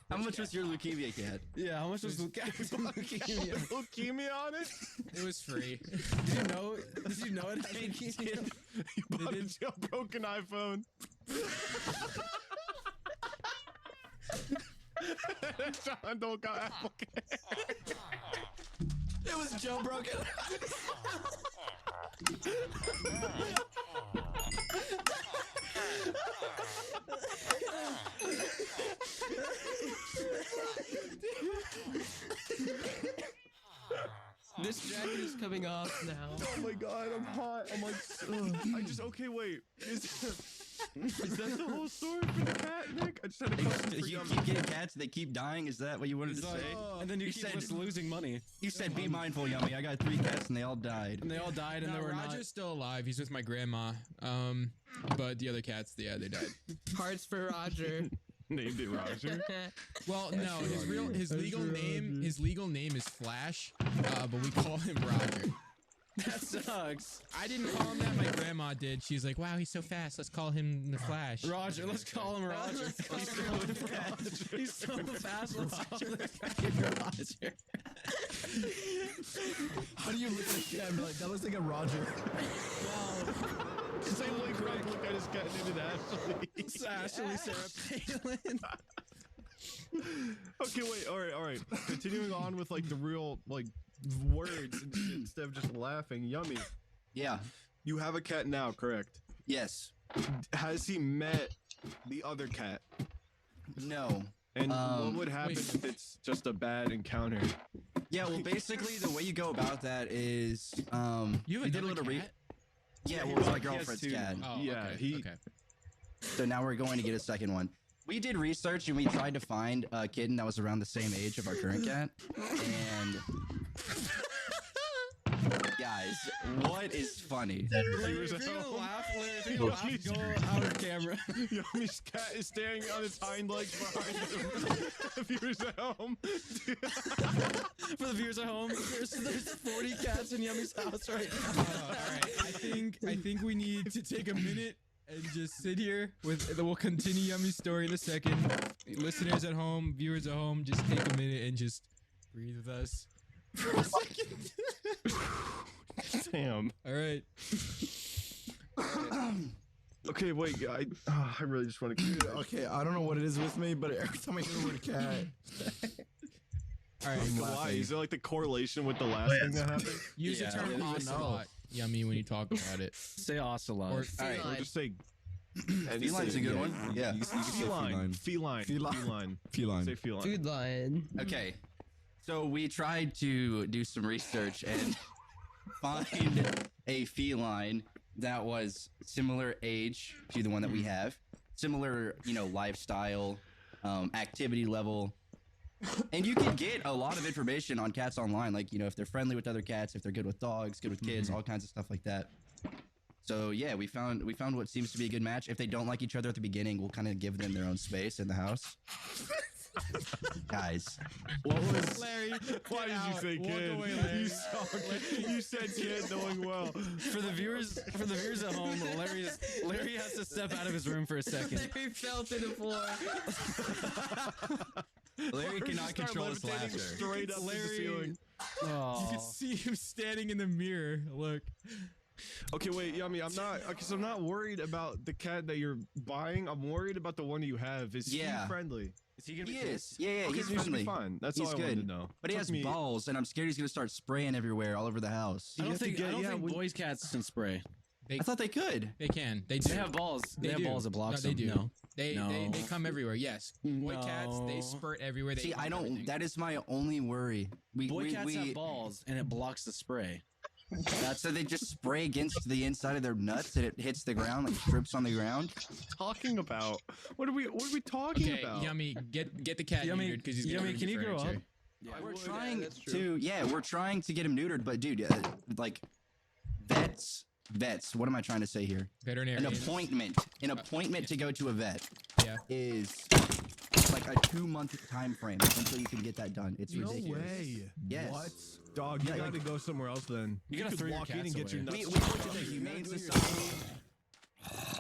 Speaker 4: How much was your leukemia cat?
Speaker 3: Yeah, how much was the leukemia?
Speaker 5: Leukemia on it?
Speaker 2: It was free.
Speaker 3: Did you know? Did you know it had leukemia?
Speaker 5: You bought a jailbroken iPhone. John don't got Apple Care.
Speaker 6: It was jailbroken.
Speaker 7: This jacket is coming off now.
Speaker 5: Oh my god, I'm hot. I'm like, ugh. Okay, wait. Is that the whole story for the cat, Nick? I just had a question for
Speaker 4: You
Speaker 5: Yummy.
Speaker 4: keep getting cats and they keep dying. Is that what you wanted to say?
Speaker 3: And then you
Speaker 4: You
Speaker 3: keep
Speaker 4: said-
Speaker 3: just losing money.
Speaker 4: You said be mindful, Yummy. I got 3 cats and they all died.
Speaker 3: And they all died, and
Speaker 2: No,
Speaker 3: they were
Speaker 2: Roger's
Speaker 3: not.
Speaker 2: still alive. He's with my grandma. But the other cats, yeah, they died.
Speaker 7: Hearts for Roger.
Speaker 5: Named it Roger.
Speaker 2: Well, no, his legal name is Flash, but we call him Roger.
Speaker 3: That sucks.
Speaker 2: I didn't call him that. My grandma did. She's like, "Wow, he's so fast. Let's call him the Flash."
Speaker 3: Roger, let's call him Roger. He's so fast. Let's call him Roger.
Speaker 6: How do you look at a cat and be like, that looks like a Roger?
Speaker 5: Same way Greg looked at his cat named it Ashley.
Speaker 3: It's Ashley Sarah Palin.
Speaker 5: Okay, wait, all right. Continuing on with like the real like words and shit instead of just laughing. Yummy.
Speaker 4: Yeah.
Speaker 5: You have a cat now, correct?
Speaker 4: Yes.
Speaker 5: Has he met the other cat?
Speaker 4: No.
Speaker 5: And what would happen
Speaker 2: wait.
Speaker 5: if it's just a bad encounter?
Speaker 4: Yeah, well, basically, the way you go about that is,
Speaker 2: You have
Speaker 4: we did a
Speaker 2: another
Speaker 4: little
Speaker 2: cat?
Speaker 4: Yeah, well, it's my
Speaker 3: He has
Speaker 4: girlfriend's
Speaker 3: 2
Speaker 4: cat.
Speaker 3: now.
Speaker 2: Oh,
Speaker 5: Yeah,
Speaker 2: okay. Okay.
Speaker 4: So now we're going to get a second one. We did research and we tried to find a kitten that was around the same age of our current cat. And guys, what is funny?
Speaker 3: Larry, if you're gonna laugh, Larry, if you're gonna laugh, go out of camera.
Speaker 5: Yummy's cat is staring on its hind legs behind him. The viewers at home.
Speaker 3: For the viewers at home, there's 40 cats in Yummy's house right now.
Speaker 2: All right. I think we need to take a minute and just sit here with. We'll continue Yummy's story in a second. Listeners at home, viewers at home, just take a minute and just breathe with us.
Speaker 3: For a second.
Speaker 5: Damn.
Speaker 2: All right.
Speaker 5: Okay, wait. I really just want to.
Speaker 6: Okay, I don't know what it is with me, but every time I hear the word cat,
Speaker 2: All right.
Speaker 5: Why? Is there like the correlation with the last thing that happened?
Speaker 2: Use the
Speaker 3: Yeah,
Speaker 2: term
Speaker 3: I don't
Speaker 2: ocelot, Yummy, when you talk about it.
Speaker 3: Say ocelot.
Speaker 2: Or
Speaker 4: All right.
Speaker 5: Or just say.
Speaker 4: Feline's a good one. Yeah.
Speaker 6: You can say
Speaker 5: Feline.
Speaker 6: feline.
Speaker 5: Feline.
Speaker 6: Feline.
Speaker 5: Feline.
Speaker 6: Feline.
Speaker 5: Say feline.
Speaker 7: Food line.
Speaker 4: Okay. So we tried to do some research and find a feline that was similar age to the one that we have, similar, lifestyle, activity level. And you can get a lot of information on cats online, like, if they're friendly with other cats, if they're good with dogs, good with kids, all kinds of stuff like that. So yeah, we found what seems to be a good match. If they don't like each other at the beginning, we'll kind of give them their own space in the house. Guys,
Speaker 5: What was
Speaker 2: Larry,
Speaker 5: Why did you say
Speaker 2: Walk
Speaker 5: kid?
Speaker 2: away, Larry.
Speaker 5: You said kid knowing well.
Speaker 3: For the viewers at home, Larry has to step out of his room for a second.
Speaker 7: Larry fell to the floor.
Speaker 4: Larry cannot
Speaker 5: Start
Speaker 4: control his
Speaker 5: levitating
Speaker 4: laughter.
Speaker 5: straight up to the
Speaker 2: Larry-
Speaker 5: ceiling.
Speaker 3: Oh.
Speaker 2: You can see him standing in the mirror. Look.
Speaker 5: Okay, wait, Yummy. I'm not worried about the cat that you're buying. I'm worried about the one you have. Is
Speaker 4: Yeah.
Speaker 5: he friendly?
Speaker 3: Is he gonna
Speaker 4: He
Speaker 3: be
Speaker 4: is. Yeah,
Speaker 5: Okay,
Speaker 4: he's
Speaker 5: then you should
Speaker 4: friendly.
Speaker 5: be fine. That's
Speaker 4: He's
Speaker 5: all I wanted
Speaker 4: good.
Speaker 5: to know.
Speaker 4: But he
Speaker 5: Took
Speaker 4: has
Speaker 5: me-
Speaker 4: balls, and I'm scared he's gonna start spraying everywhere, all over the house.
Speaker 3: I
Speaker 5: You
Speaker 3: don't
Speaker 5: have to
Speaker 3: think,
Speaker 5: get-
Speaker 3: I don't
Speaker 5: yeah,
Speaker 3: think
Speaker 5: we-
Speaker 3: boys cats can spray.
Speaker 4: I thought they could.
Speaker 2: They can. They do.
Speaker 3: They have balls. They have
Speaker 2: do.
Speaker 3: balls that blocks
Speaker 2: No, they
Speaker 3: them.
Speaker 2: do.
Speaker 3: No.
Speaker 2: They
Speaker 3: No.
Speaker 2: come everywhere. Yes. Boy cats, they
Speaker 3: No.
Speaker 2: spurt everywhere. They
Speaker 4: See,
Speaker 2: come
Speaker 4: I don't.
Speaker 2: everything.
Speaker 4: That is my only worry.
Speaker 3: Boy cats have balls, and it blocks the spray.
Speaker 4: So they just spray against the inside of their nuts, and it hits the ground, like drips on the ground.
Speaker 5: Talking about what are we talking
Speaker 2: Okay,
Speaker 5: about?
Speaker 2: Yummy, get the cat
Speaker 3: Yummy,
Speaker 2: neutered because he's
Speaker 3: Yummy,
Speaker 2: gonna
Speaker 3: can
Speaker 2: ruin
Speaker 3: you
Speaker 2: your
Speaker 3: grow up?
Speaker 2: furniture.
Speaker 4: We're trying we're trying to get him neutered, but dude, like vets. What am I trying to say here?
Speaker 2: Veterinarian.
Speaker 4: An appointment to go to a vet
Speaker 2: Yeah.
Speaker 4: is like a 2-month time frame until you can get that done. It's
Speaker 5: No
Speaker 4: ridiculous.
Speaker 5: way.
Speaker 4: Yes.
Speaker 5: What? Dog, you
Speaker 4: Yeah,
Speaker 5: gotta go somewhere else then.
Speaker 3: You gotta
Speaker 5: could
Speaker 3: throw your
Speaker 5: walk in
Speaker 3: cats
Speaker 5: and get your
Speaker 3: away.
Speaker 5: nuts.
Speaker 4: We went to the Humane Society,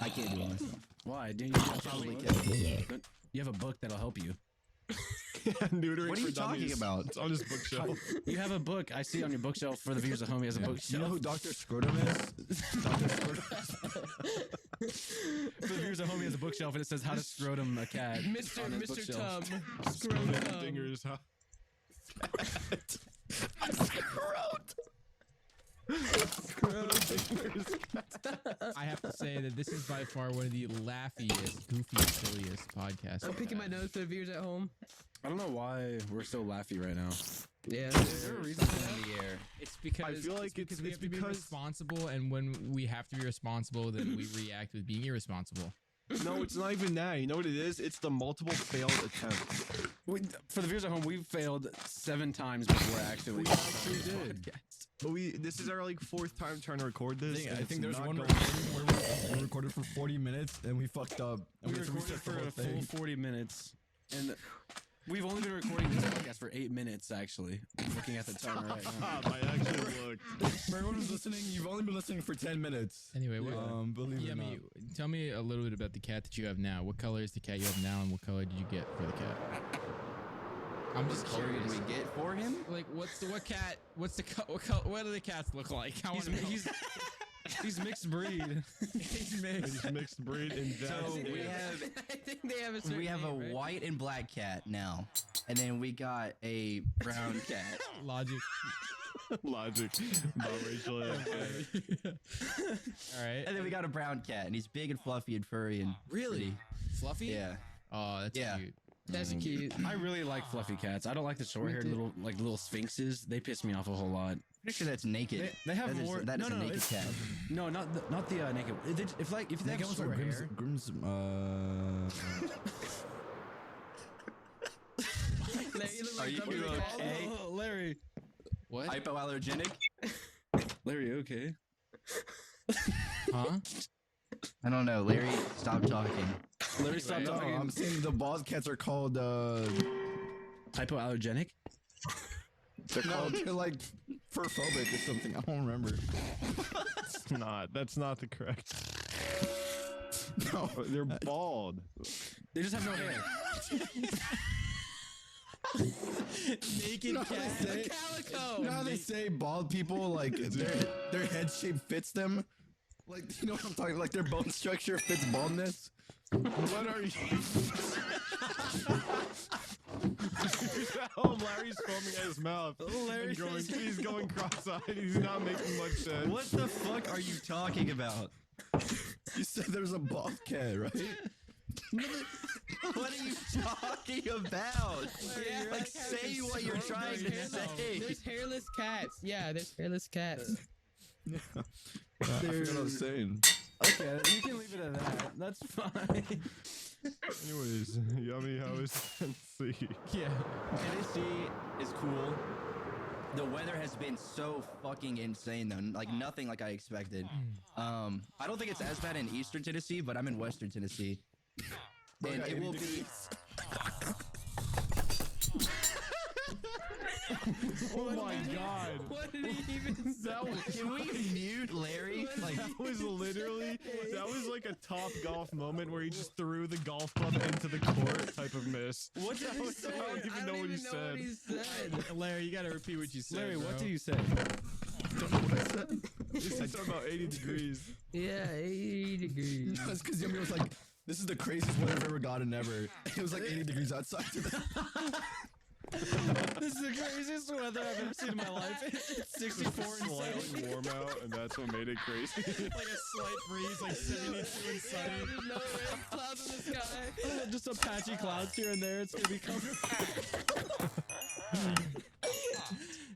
Speaker 4: I can't do it myself.
Speaker 3: Why? Do you
Speaker 4: Probably can.
Speaker 3: You have a book that'll help you.
Speaker 5: Neutering
Speaker 4: What are you
Speaker 5: for
Speaker 4: talking
Speaker 5: dummies.
Speaker 4: about?
Speaker 5: It's on his bookshelf.
Speaker 3: You have a book. I see on your bookshelf for the viewers at home. He has a
Speaker 6: You
Speaker 3: bookshelf.
Speaker 6: know who Dr. Scrotum is? Dr. Scrotum.
Speaker 3: For the viewers at home, he has a bookshelf and it says how to scrotum a cat.
Speaker 7: Mr.
Speaker 3: on his
Speaker 7: Mr.
Speaker 3: bookshelf.
Speaker 7: Tum.
Speaker 5: Scrotum
Speaker 7: Scrotum.
Speaker 5: Dinger's house.
Speaker 2: I have to say that this is by far one of the laughiest, goofiest, silliest podcasts.
Speaker 7: I'm picking my nose for the viewers at home.
Speaker 3: I don't know why we're so laughy right now.
Speaker 7: Yeah.
Speaker 3: Is there a reason for that?
Speaker 4: In the air.
Speaker 2: It's because
Speaker 5: I feel like
Speaker 2: we
Speaker 5: it's
Speaker 2: have to be
Speaker 5: because
Speaker 2: responsible, and when we have to be responsible, then we react with being irresponsible.
Speaker 5: no, it's not even that. You know what it is? It's the multiple failed attempts.
Speaker 3: For the viewers at home, we've failed 7 times before actually.
Speaker 5: We actually did. But this is our like 4th time trying to record this.
Speaker 6: I
Speaker 5: and
Speaker 6: think
Speaker 5: it's
Speaker 6: there's
Speaker 5: not
Speaker 6: one
Speaker 5: going-
Speaker 6: recording where we recorded for 40 minutes and we fucked up. And
Speaker 3: We
Speaker 6: had to
Speaker 3: recorded
Speaker 6: reset the
Speaker 3: for
Speaker 6: whole
Speaker 3: a full
Speaker 6: thing.
Speaker 3: 40 minutes. And we've only been recording this podcast for 8 minutes, actually. I'm looking at the timer right now.
Speaker 5: I actually looked.
Speaker 6: For everyone who's listening, you've only been listening for 10 minutes.
Speaker 2: Anyway, what,
Speaker 6: Believe it or not.
Speaker 2: Yummy, tell me a little bit about the cat that you have now. What color is the cat you have now, and what color did you get for the cat? I'm just
Speaker 4: What
Speaker 2: curious.
Speaker 4: did we get for him?
Speaker 2: Like, what do the cats look like? I want to know.
Speaker 3: He's mixed breed.
Speaker 2: He's mixed.
Speaker 5: He's mixed breed and
Speaker 4: So we have
Speaker 7: I think they have a certain
Speaker 4: we have a
Speaker 7: name, right?
Speaker 4: white and black cat now, and then we got a brown cat.
Speaker 2: Logic.
Speaker 5: logic. Biracial.
Speaker 2: All right.
Speaker 4: And then we got a brown cat, and he's big and fluffy and furry and
Speaker 2: Really? Fluffy?
Speaker 4: yeah.
Speaker 2: Oh, that's
Speaker 4: Yeah.
Speaker 2: cute.
Speaker 7: That's cute.
Speaker 3: I really like fluffy cats. I don't like the short-haired
Speaker 7: too.
Speaker 3: little sphinxes. They piss me off a whole lot.
Speaker 4: Pretty sure that's naked.
Speaker 3: They have
Speaker 4: That is-
Speaker 3: more.
Speaker 4: That is
Speaker 3: no,
Speaker 4: a
Speaker 3: no,
Speaker 4: naked
Speaker 3: it's-
Speaker 4: cat.
Speaker 3: No, not the naked. If they
Speaker 6: They
Speaker 3: have
Speaker 6: got
Speaker 3: short hair.
Speaker 6: Grimm's,
Speaker 7: Larry, you look
Speaker 4: Are
Speaker 7: like
Speaker 4: you
Speaker 7: somebody
Speaker 4: okay?
Speaker 7: called-
Speaker 3: Oh, Larry.
Speaker 2: What?
Speaker 4: Hypoallergenic?
Speaker 3: Larry, okay?
Speaker 2: Huh?
Speaker 4: I don't know. Larry, stop talking.
Speaker 3: Larry, stop
Speaker 6: No,
Speaker 3: talking.
Speaker 6: I'm saying the bald cats are called,
Speaker 3: Hypoallergenic?
Speaker 6: they're like furphobic or something. I don't remember.
Speaker 5: It's not. That's not the correct.
Speaker 6: No.
Speaker 5: They're bald.
Speaker 3: They just have no hair.
Speaker 2: Naked
Speaker 6: No,
Speaker 2: cat.
Speaker 6: they say-
Speaker 7: Calico.
Speaker 6: You know how they say bald people, like, their head shape fits them? Like, you know what I'm talking about? Like, their bone structure fits baldness?
Speaker 5: What are you? Oh, Larry's foaming at his mouth.
Speaker 3: Larry's
Speaker 5: He's going cross-eyed. He's not making much sense.
Speaker 4: What the fuck are you talking about?
Speaker 6: You said there's a bald cat, right?
Speaker 4: What are you talking about?
Speaker 7: Yeah,
Speaker 4: Like,
Speaker 7: that cat
Speaker 4: say
Speaker 7: is
Speaker 4: what you're
Speaker 7: so
Speaker 4: trying to
Speaker 7: hairless.
Speaker 4: say.
Speaker 7: There's hairless cats. Yeah, there's hairless cats.
Speaker 6: I forgot what I was saying.
Speaker 3: Okay, you can leave it at that. That's fine.
Speaker 5: Anyways, Yummy, how is Tennessee?
Speaker 2: Yeah.
Speaker 4: Tennessee is cool. The weather has been so fucking insane though. Like nothing like I expected. I don't think it's as bad in Eastern Tennessee, but I'm in Western Tennessee. And it will be.
Speaker 5: Oh my god.
Speaker 7: What did he even say?
Speaker 4: Can we mute Larry? Like,
Speaker 5: That was literally, that was like a top golf moment where he just threw the golf club into the court type of miss.
Speaker 3: What did he say?
Speaker 5: I don't even know what he said.
Speaker 7: said.
Speaker 2: Larry, you gotta repeat what you said.
Speaker 3: Larry, what
Speaker 2: bro.
Speaker 3: did you say?
Speaker 5: He's talking about 80 degrees.
Speaker 7: Yeah, 80 degrees.
Speaker 6: No, it's because Yummy was like, this is the craziest weather I've ever gotten ever. It was like 80 degrees outside today.
Speaker 3: This is the craziest weather I've ever seen in my life. It's 64 and sunny.
Speaker 5: Slightly warm out, and that's what made it crazy.
Speaker 2: Like a slight breeze, like 72 and sunny.
Speaker 7: There's no rain clouds in the sky.
Speaker 3: Just some patchy clouds here and there. It's gonna be coming.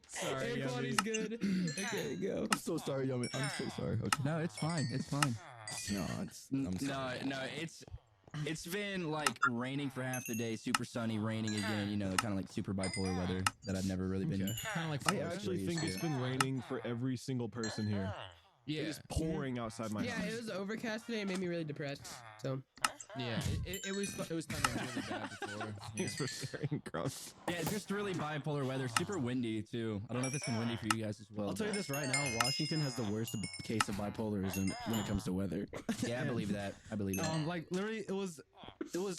Speaker 2: Sorry,
Speaker 7: Air
Speaker 2: Yummy.
Speaker 7: quality's good. Okay, go.
Speaker 6: I'm so sorry, Yummy. I'm so sorry. Okay.
Speaker 4: no, it's fine. It's fine.
Speaker 6: No, I'm sorry.
Speaker 4: No, it's been like raining for half the day, super sunny, raining again. You know, kind of like super bipolar weather that I've never really been.
Speaker 2: Kind of like
Speaker 5: I
Speaker 2: Florida.
Speaker 5: actually think it's been raining for every single person here.
Speaker 2: Yeah.
Speaker 5: It's pouring outside my
Speaker 7: Yeah,
Speaker 5: house.
Speaker 7: it was overcast today. It made me really depressed. So,
Speaker 2: Yeah, it was thundering really bad before. Yeah.
Speaker 5: Thanks for sharing, Grunk.
Speaker 4: Yeah, it's just really bipolar weather. Super windy too. I don't know if it's been windy for you guys as well.
Speaker 3: I'll tell you this right now: Washington has the worst case of bipolarism when it comes to weather.
Speaker 4: Yeah, I believe that. I believe that.
Speaker 3: Like literally, it was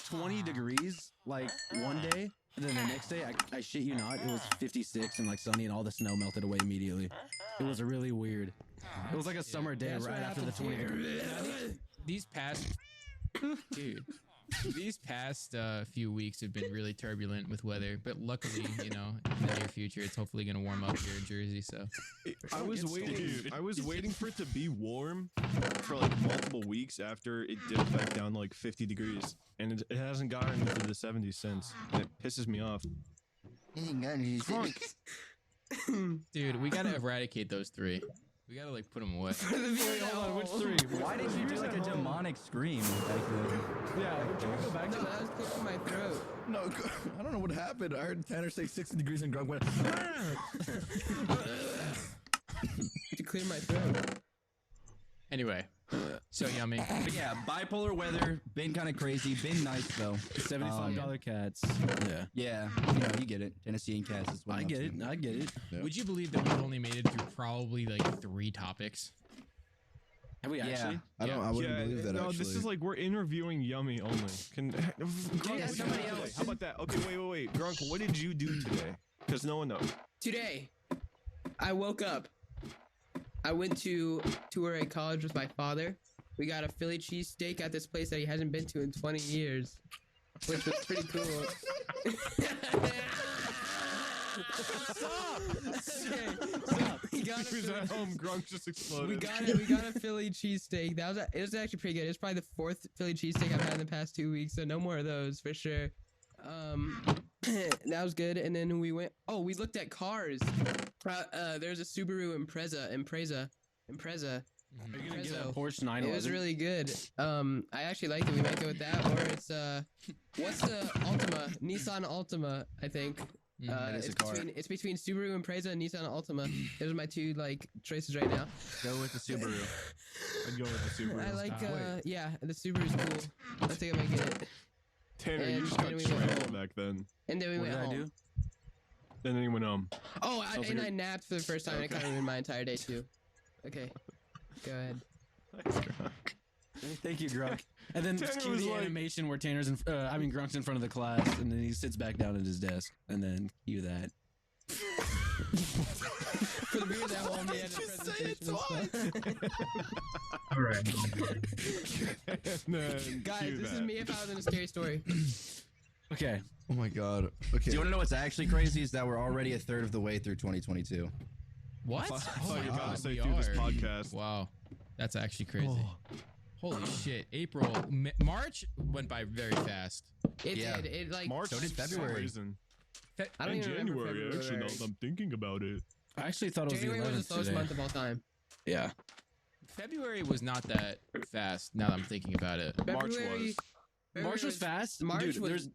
Speaker 3: 20 degrees like one day, and then the next day, I shit you not, it was 56 and like sunny, and all the snow melted away immediately. It was really weird. It was like a summer day right after the 20 degrees.
Speaker 2: These past, dude, these past few weeks have been really turbulent with weather, but luckily, you know, in the near future, it's hopefully gonna warm up here in Jersey. So
Speaker 5: I was waiting for it to be warm for like multiple weeks after it dipped back down to like 50 degrees, and it hasn't gotten into the 70s since. And it pisses me off.
Speaker 2: dude, we gotta eradicate those three. We gotta like put them away.
Speaker 3: Wait, hold on, which three?
Speaker 4: Why did you do like a demonic scream back then?
Speaker 3: Yeah, can we go back
Speaker 7: No,
Speaker 3: to
Speaker 7: that was clearing my throat.
Speaker 1: No, I don't know what happened. I heard Tanner say 60 degrees and Grunk went.
Speaker 7: To clear my throat.
Speaker 2: Anyway, so yummy.
Speaker 4: But yeah, bipolar weather, been kind of crazy, been nice though.
Speaker 3: $75 cats? Yeah,
Speaker 4: Yeah, you know, you get it. Tennessee and cats is what
Speaker 3: I
Speaker 4: I'm
Speaker 3: get
Speaker 4: up
Speaker 3: it.
Speaker 4: to.
Speaker 3: I get it.
Speaker 2: Would you believe that we've only made it through probably like 3 topics?
Speaker 3: Have we
Speaker 4: Yeah.
Speaker 3: actually?
Speaker 1: I wouldn't believe that
Speaker 5: no,
Speaker 1: actually.
Speaker 5: this is like we're interviewing Yummy only. Grunk,
Speaker 7: Yeah, somebody else.
Speaker 5: How about that? Okay, wait. Grunk, what did you do today? Because no one knows.
Speaker 7: Today, I woke up. I went to tour a college with my father. We got a Philly cheesesteak at this place that he hasn't been to in 20 years, which was pretty cool. Stop! Okay, so we got a
Speaker 5: Who's
Speaker 7: Philly
Speaker 5: at home? Grunk just exploded.
Speaker 7: We got a Philly cheesesteak. It was actually pretty good. It's probably the 4th Philly cheesesteak I've had in the past 2 weeks, so no more of those for sure. That was good. And then we looked at cars. There's a Subaru Impreza.
Speaker 3: Are you gonna get a Porsche 911?
Speaker 7: It was really good. I actually liked it. We might go with that, or it's what's the Altima? Nissan Altima, I think.
Speaker 4: That is a car.
Speaker 7: It's between Subaru Impreza and Nissan Altima. Those are my 2 like choices right now.
Speaker 4: Go with the Subaru.
Speaker 5: I'd go with the Subaru.
Speaker 7: I like yeah, the Subaru's cool. I think I might get it.
Speaker 5: Tanner,
Speaker 7: and
Speaker 5: you just
Speaker 7: then
Speaker 5: got
Speaker 7: we went
Speaker 5: trampled
Speaker 7: home.
Speaker 5: back then.
Speaker 7: And then we
Speaker 3: What
Speaker 7: went
Speaker 3: did I
Speaker 7: home.
Speaker 3: do?
Speaker 5: And then he went home.
Speaker 7: Oh,
Speaker 5: Sounds like
Speaker 7: I
Speaker 5: a-
Speaker 7: napped for the first time. And it kind of ruined my entire day too. Okay, go ahead.
Speaker 5: Thanks, Grunk.
Speaker 3: Thank you, Grunk. And then
Speaker 5: Tanner
Speaker 3: cue
Speaker 5: was
Speaker 3: the
Speaker 5: like-
Speaker 3: animation where Grunk's in front of the class, and then he sits back down at his desk, and then cue that.
Speaker 7: For the viewers at home, he had a presentation.
Speaker 1: All right.
Speaker 5: And then
Speaker 7: Guys,
Speaker 5: cue
Speaker 7: this is
Speaker 5: that.
Speaker 7: me if I was in a scary story.
Speaker 3: Okay.
Speaker 1: Oh my god. Okay.
Speaker 4: Do you want to know what's actually crazy? Is that we're already a third of the way through 2022.
Speaker 2: What?
Speaker 5: I thought you were
Speaker 2: my
Speaker 5: about
Speaker 2: God,
Speaker 5: to say
Speaker 2: we
Speaker 5: through this
Speaker 2: are.
Speaker 5: podcast.
Speaker 2: Wow, that's actually crazy.
Speaker 1: Oh.
Speaker 2: Holy shit! April, March went by very fast.
Speaker 7: It
Speaker 4: Yeah.
Speaker 7: did. It like
Speaker 5: March
Speaker 4: So did
Speaker 5: for some
Speaker 4: February.
Speaker 5: reason.
Speaker 7: I don't
Speaker 5: And
Speaker 7: even remember
Speaker 5: January, actually, now
Speaker 7: February.
Speaker 5: that I'm thinking about it.
Speaker 3: I actually thought it was
Speaker 7: January
Speaker 3: the 11th
Speaker 7: was the slowest
Speaker 3: today.
Speaker 7: month of all time.
Speaker 3: Yeah.
Speaker 2: February was not that fast. Now that I'm thinking about it.
Speaker 5: March
Speaker 7: February,
Speaker 5: was.
Speaker 7: February
Speaker 3: March was fast.
Speaker 7: March
Speaker 3: Dude,
Speaker 7: was.
Speaker 3: there's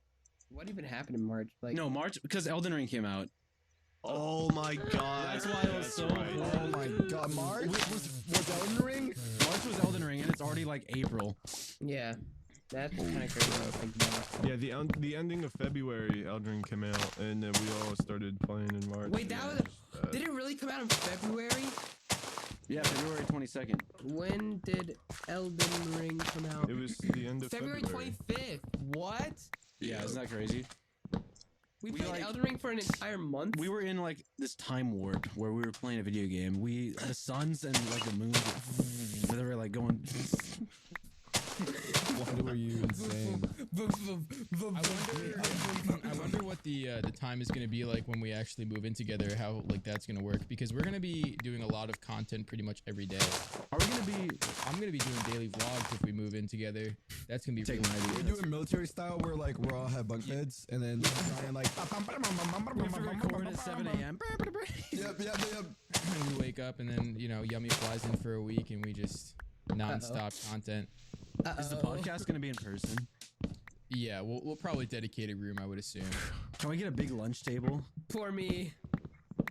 Speaker 7: What even happened in March? Like
Speaker 3: no March because Elden Ring came out.
Speaker 5: Oh my god.
Speaker 3: That's why it was so cool.
Speaker 1: Oh my god. March was Elden Ring?
Speaker 3: March was Elden Ring, and it's already like April.
Speaker 7: Yeah, that's kind of crazy. When I was thinking about it.
Speaker 5: Yeah, the ending of February, Elden Ring came out, and then we all started playing in March.
Speaker 7: Wait, that was. Did it really come out in February?
Speaker 3: Yeah, February 22nd.
Speaker 7: When did Elden Ring come out?
Speaker 5: It was the end of
Speaker 7: February
Speaker 5: February.
Speaker 7: 25th. What?
Speaker 3: Yeah, isn't that crazy?
Speaker 7: We
Speaker 3: We,
Speaker 7: played
Speaker 3: like-
Speaker 7: Elden Ring for an entire month.
Speaker 3: We were in like this time warp where we were playing a video game. The suns and like the moon, they were like going.
Speaker 1: Why were you insane?
Speaker 2: I wonder what the time is going to be like when we actually move in together. How like that's going to work, because we're going to be doing a lot of content pretty much every day.
Speaker 3: Are we gonna be?
Speaker 2: I'm going to be doing daily vlogs if we move in together. That's going to be
Speaker 3: Take
Speaker 2: really
Speaker 3: my
Speaker 1: We're
Speaker 3: idea.
Speaker 1: doing military style where like we all have bunk beds and then Ryan like
Speaker 3: We have to record at 7 a.m.
Speaker 1: Yep.
Speaker 2: And we wake up and then Yummy flies in for a week and we just non-stop content.
Speaker 3: Is the podcast gonna be in person?
Speaker 2: Yeah, we'll probably dedicate a room, I would assume.
Speaker 3: Can we get a big lunch table?
Speaker 7: For me.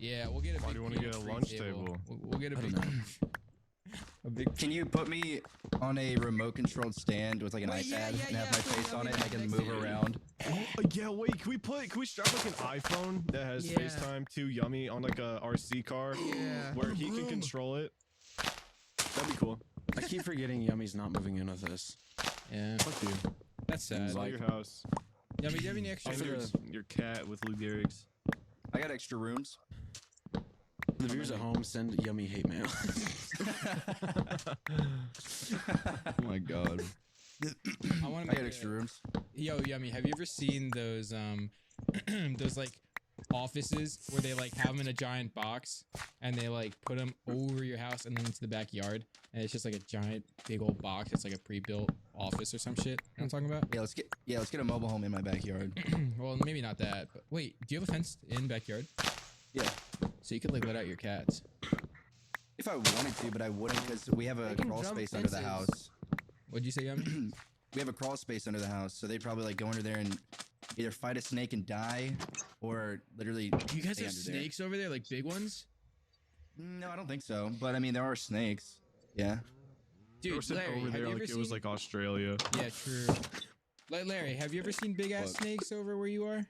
Speaker 2: Yeah, we'll get a
Speaker 5: Why
Speaker 2: big
Speaker 5: do you wanna get a
Speaker 2: free
Speaker 5: lunch table?
Speaker 2: We'll get a
Speaker 3: I don't
Speaker 2: big.
Speaker 3: know.
Speaker 2: A big.
Speaker 4: Can you put me on a remote controlled stand with like an
Speaker 7: Wait,
Speaker 4: iPad
Speaker 7: yeah,
Speaker 4: and have my
Speaker 7: put
Speaker 4: face on
Speaker 7: Yummy
Speaker 4: it? I can
Speaker 7: next
Speaker 4: move
Speaker 7: to you.
Speaker 4: around.
Speaker 5: Oh, yeah, wait. Can we strap like an iPhone that has
Speaker 7: Yeah.
Speaker 5: FaceTime to Yummy on like a RC car
Speaker 7: Yeah.
Speaker 5: where he can control it? That'd be cool.
Speaker 3: I keep forgetting Yummy's not moving in with us.
Speaker 2: Yeah,
Speaker 5: Fuck you.
Speaker 2: that's sad.
Speaker 5: Sell your house.
Speaker 2: Yeah, but do you have any extra
Speaker 5: And
Speaker 2: rooms?
Speaker 5: your cat with Lou Gehrig's.
Speaker 4: I got extra rooms.
Speaker 3: The viewers at home send Yummy hate mail.
Speaker 6: Oh my god.
Speaker 2: I want
Speaker 4: I got extra rooms.
Speaker 2: Yo, Yummy, have you ever seen those those like offices where they like have them in a giant box and they like put them over your house and then into the backyard and it's just like a giant big old box. It's like a pre-built office or some shit. You know what I'm talking about?
Speaker 4: Yeah, let's get a mobile home in my backyard.
Speaker 2: Well, maybe not that, but wait, do you have a fenced-in backyard?
Speaker 4: Yeah.
Speaker 2: So you could like let out your cats.
Speaker 4: If I wanted to, but I wouldn't because we have a
Speaker 7: They can
Speaker 4: crawl
Speaker 7: jump
Speaker 4: space under the
Speaker 7: fences.
Speaker 4: house.
Speaker 2: What'd you say, Yummy?
Speaker 4: We have a crawl space under the house, so they'd probably like go under there and either fight a snake and die, or literally.
Speaker 2: You guys
Speaker 4: stay
Speaker 2: have
Speaker 4: under there.
Speaker 2: snakes over there, like big ones?
Speaker 4: No, I don't think so. But I mean, there are snakes. Yeah.
Speaker 5: They were
Speaker 2: Dude,
Speaker 5: sitting
Speaker 2: Larry,
Speaker 5: over
Speaker 2: have
Speaker 5: there
Speaker 2: you ever
Speaker 5: like it
Speaker 2: seen?
Speaker 5: was like Australia.
Speaker 2: Yeah, true. Like Larry, have you ever seen big ass
Speaker 4: Fuck.
Speaker 2: snakes over where you are?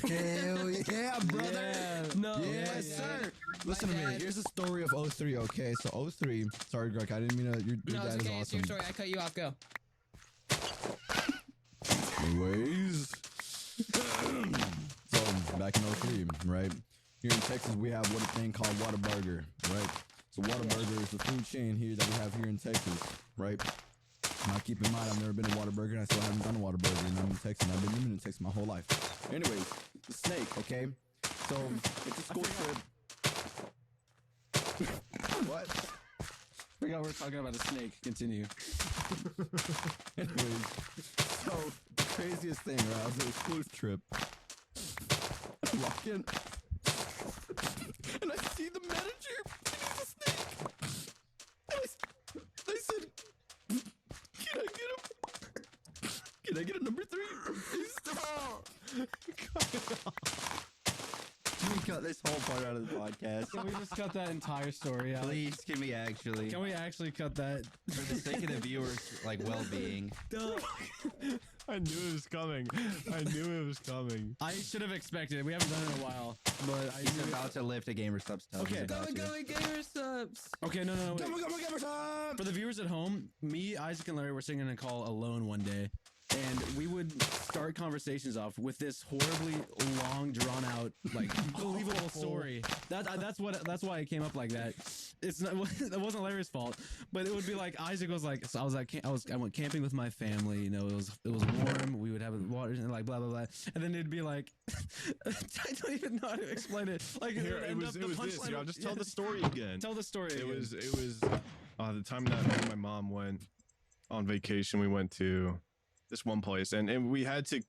Speaker 6: Hell yeah, brother.
Speaker 7: No.
Speaker 6: Yes,
Speaker 7: yeah.
Speaker 6: sir. Listen to me.
Speaker 7: dad-
Speaker 6: Here's the story of 03. Okay, so 03. Sorry, Greg. I didn't mean to. Your
Speaker 7: No, it's
Speaker 6: dad is
Speaker 7: okay. It's
Speaker 6: awesome.
Speaker 7: your story. I cut you off. Go.
Speaker 6: Anyways, so back in 03, right? Here in Texas, we have what a thing called Whataburger, right? So Whataburger is the food chain here that we have here in Texas, right? Now keep in mind, I've never been to Whataburger, and I still haven't done a Whataburger, and I'm in Texas, and I've been living in Texas my whole life. Anyways, the snake, okay? So it's a school trip. What?
Speaker 3: Forgot we're talking about a snake. Continue.
Speaker 6: Anyways, so the craziest thing, right? I was on a school trip. I walk in, and I see the manager, and he's a snake. And I said, "Can I get him? Can I get a number 3?" He's
Speaker 4: Can we cut this whole part out of the podcast?
Speaker 3: Can we just cut that entire story out?
Speaker 4: Please, can we actually?
Speaker 3: Can we actually cut that?
Speaker 4: For the sake of the viewers, like well-being.
Speaker 5: I knew it was coming. I knew it was coming.
Speaker 3: I should have expected it. We haven't done it in a while, but I
Speaker 4: He's
Speaker 3: knew
Speaker 4: about to lift a gamer subs tub.
Speaker 3: Okay.
Speaker 4: He's about to.
Speaker 7: Gamer subs.
Speaker 3: Okay, no, wait.
Speaker 6: Come on,
Speaker 3: For the viewers at home, me, Isaac, and Larry were sitting in a call alone one day, and we would start conversations off with this horribly long, drawn out, like believable story. That's why it came up like that. It's not that wasn't Larry's fault, but it would be like Isaac was like, so I went camping with my family. You know, it was warm. We would have water and like blah blah blah, and then it'd be like, I don't even know how to explain it. Like
Speaker 5: Here, it was this. Here, I'll just tell the story again.
Speaker 3: Tell the story.
Speaker 5: It
Speaker 3: again.
Speaker 5: was the time that me and my mom went on vacation. We went to this one place, and we had to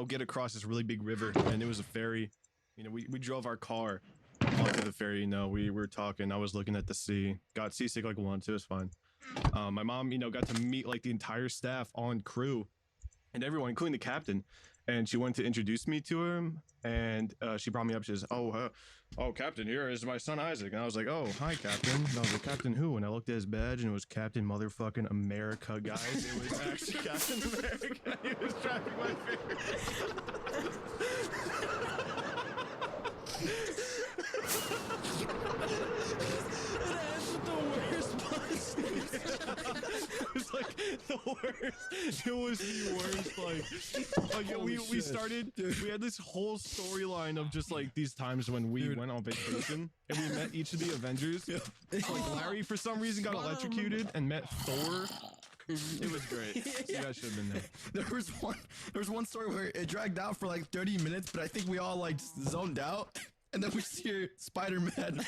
Speaker 5: get across this really big river, and it was a ferry. We drove our car onto the ferry. We were talking. I was looking at the sea. Got seasick like once. It was fine. My mom got to meet like the entire staff on crew and everyone, including the captain. And she went to introduce me to him, and she brought me up. She says, "Oh, Captain, here is my son Isaac." And I was like, "Oh, hi, Captain." And I was like, "Captain who?" And I looked at his badge, and it was Captain motherfucking America, guys. It was actually Captain America. He was driving my ferry. It was like the worst. It was the worst. Like we started. We had this whole storyline of just like these times when we went on vacation and we met each of the Avengers. Like Larry, for some reason, got electrocuted and met Thor. It was great. You guys should have been there.
Speaker 6: There was one story where it dragged out for like 30 minutes, but I think we all like zoned out, and then we see Spider-Man.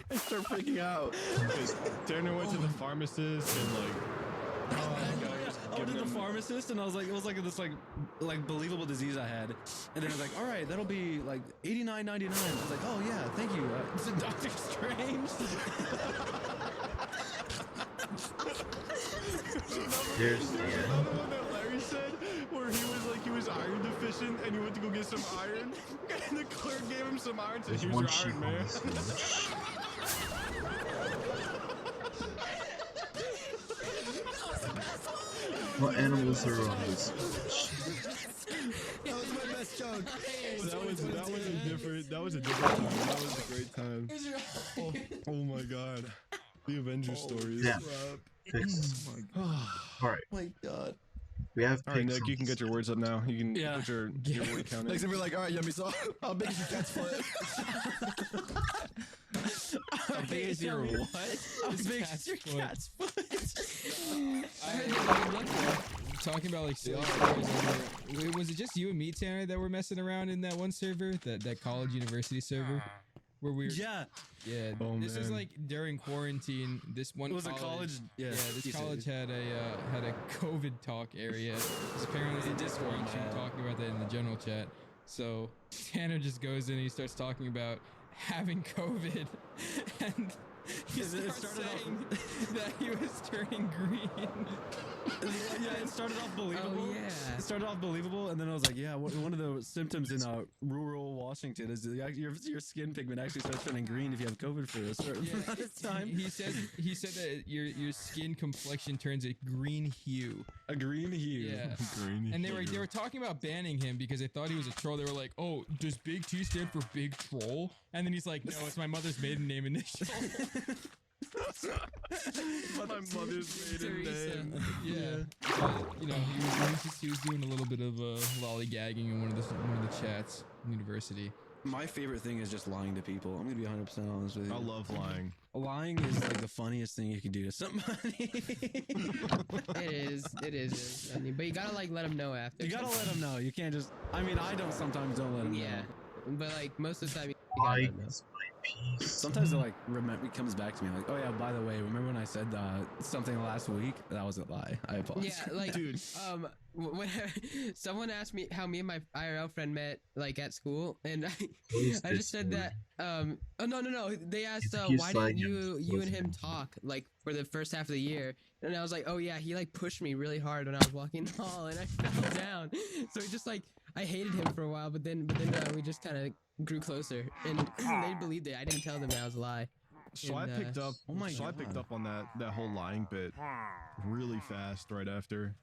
Speaker 6: I start freaking out.
Speaker 5: Turner went to the pharmacist and like.
Speaker 3: I went to the pharmacist and I was like, it was like this like believable disease I had, and then I was like, all right, that'll be like $89.99. I was like, oh yeah, thank you. It's a Doctor Strange.
Speaker 1: Here's
Speaker 5: Another one that Larry said, where he was iron deficient and he went to go get some iron, and the clerk gave him some iron. Said,
Speaker 1: there's
Speaker 5: "Here's
Speaker 1: one
Speaker 5: your
Speaker 1: sheep
Speaker 5: iron,
Speaker 1: on
Speaker 5: man."
Speaker 1: this village. What animals are on this?
Speaker 3: That was my best joke.
Speaker 5: That was a different time. That was a great time. Oh my god. The Avengers stories.
Speaker 1: Yeah. Fix. Alright.
Speaker 3: My God.
Speaker 1: We have
Speaker 5: All right,
Speaker 1: pixels.
Speaker 5: Nick, you can get your words up now. You can
Speaker 3: Yeah.
Speaker 5: put your word count
Speaker 6: Next
Speaker 5: in.
Speaker 6: to be like, all right, Yummy, so how big is your cat's foot?
Speaker 4: How big is your what?
Speaker 3: How big is your cat's foot?
Speaker 2: Talking about like silly stories over, was it just you and me, Tanner, that were messing around in that one server, that college university server, where we were?
Speaker 3: Yeah.
Speaker 2: Yeah.
Speaker 5: Oh,
Speaker 2: This is
Speaker 5: man.
Speaker 2: like during quarantine. This one.
Speaker 3: It was a college. Yeah.
Speaker 2: This college had a COVID talk area. 'Cause apparently
Speaker 3: It's a Discord,
Speaker 2: Discord
Speaker 3: man.
Speaker 2: talking about that in the general chat. So Tanner just goes in and he starts talking about having COVID, and he
Speaker 3: It
Speaker 2: starts
Speaker 3: started off-
Speaker 2: saying that he was turning green.
Speaker 3: Yeah, it started off believable.
Speaker 7: Oh, yeah.
Speaker 3: It started off believable, and then I was like, yeah, one of the symptoms in rural Washington is that your skin pigment actually starts turning green if you have COVID for a certain amount of time.
Speaker 2: He said that your skin complexion turns a green hue.
Speaker 3: A green hue.
Speaker 2: Yeah.
Speaker 5: Green
Speaker 2: And they were talking about banning him because they thought he was a troll. They were like, "Oh, does Big T stand for Big Troll?" And then he's like, "No, it's my mother's maiden name initial."
Speaker 5: My mother's maiden
Speaker 7: Teresa.
Speaker 5: name.
Speaker 2: Yeah. But, you know, he was doing a little bit of lollygagging in one of the chats in university.
Speaker 3: My favorite thing is just lying to people. I'm gonna be 100% honest with you.
Speaker 5: I love lying.
Speaker 3: Lying is like the funniest thing you can do to somebody.
Speaker 7: It is. I mean, but you gotta like let them know after.
Speaker 3: You gotta let them know. You can't just. I mean, I sometimes don't let them know.
Speaker 7: Yeah, but like most of the time, you gotta let 'em know.
Speaker 1: Is my peace.
Speaker 3: Sometimes it like it comes back to me like, oh yeah, by the way, remember when I said something last week? That was a lie. I apologize.
Speaker 7: Yeah, like
Speaker 5: Dude.
Speaker 7: when someone asked me how me and my IRL friend met like at school, and
Speaker 1: is
Speaker 7: I
Speaker 1: this
Speaker 7: just said
Speaker 1: story?
Speaker 7: that oh no they asked
Speaker 1: He's
Speaker 7: why
Speaker 1: like
Speaker 7: didn't you and him
Speaker 1: listening.
Speaker 7: talk like for the first half of the year, and I was like, oh yeah, he like pushed me really hard when I was walking the hall and I fell down, so he just like I hated him for a while, but then we just kind of grew closer, and they believed it. I didn't tell them that was a lie.
Speaker 5: So I
Speaker 7: And,
Speaker 5: picked up.
Speaker 3: oh my
Speaker 5: so I picked
Speaker 3: God.
Speaker 5: up on that whole lying bit really fast right after.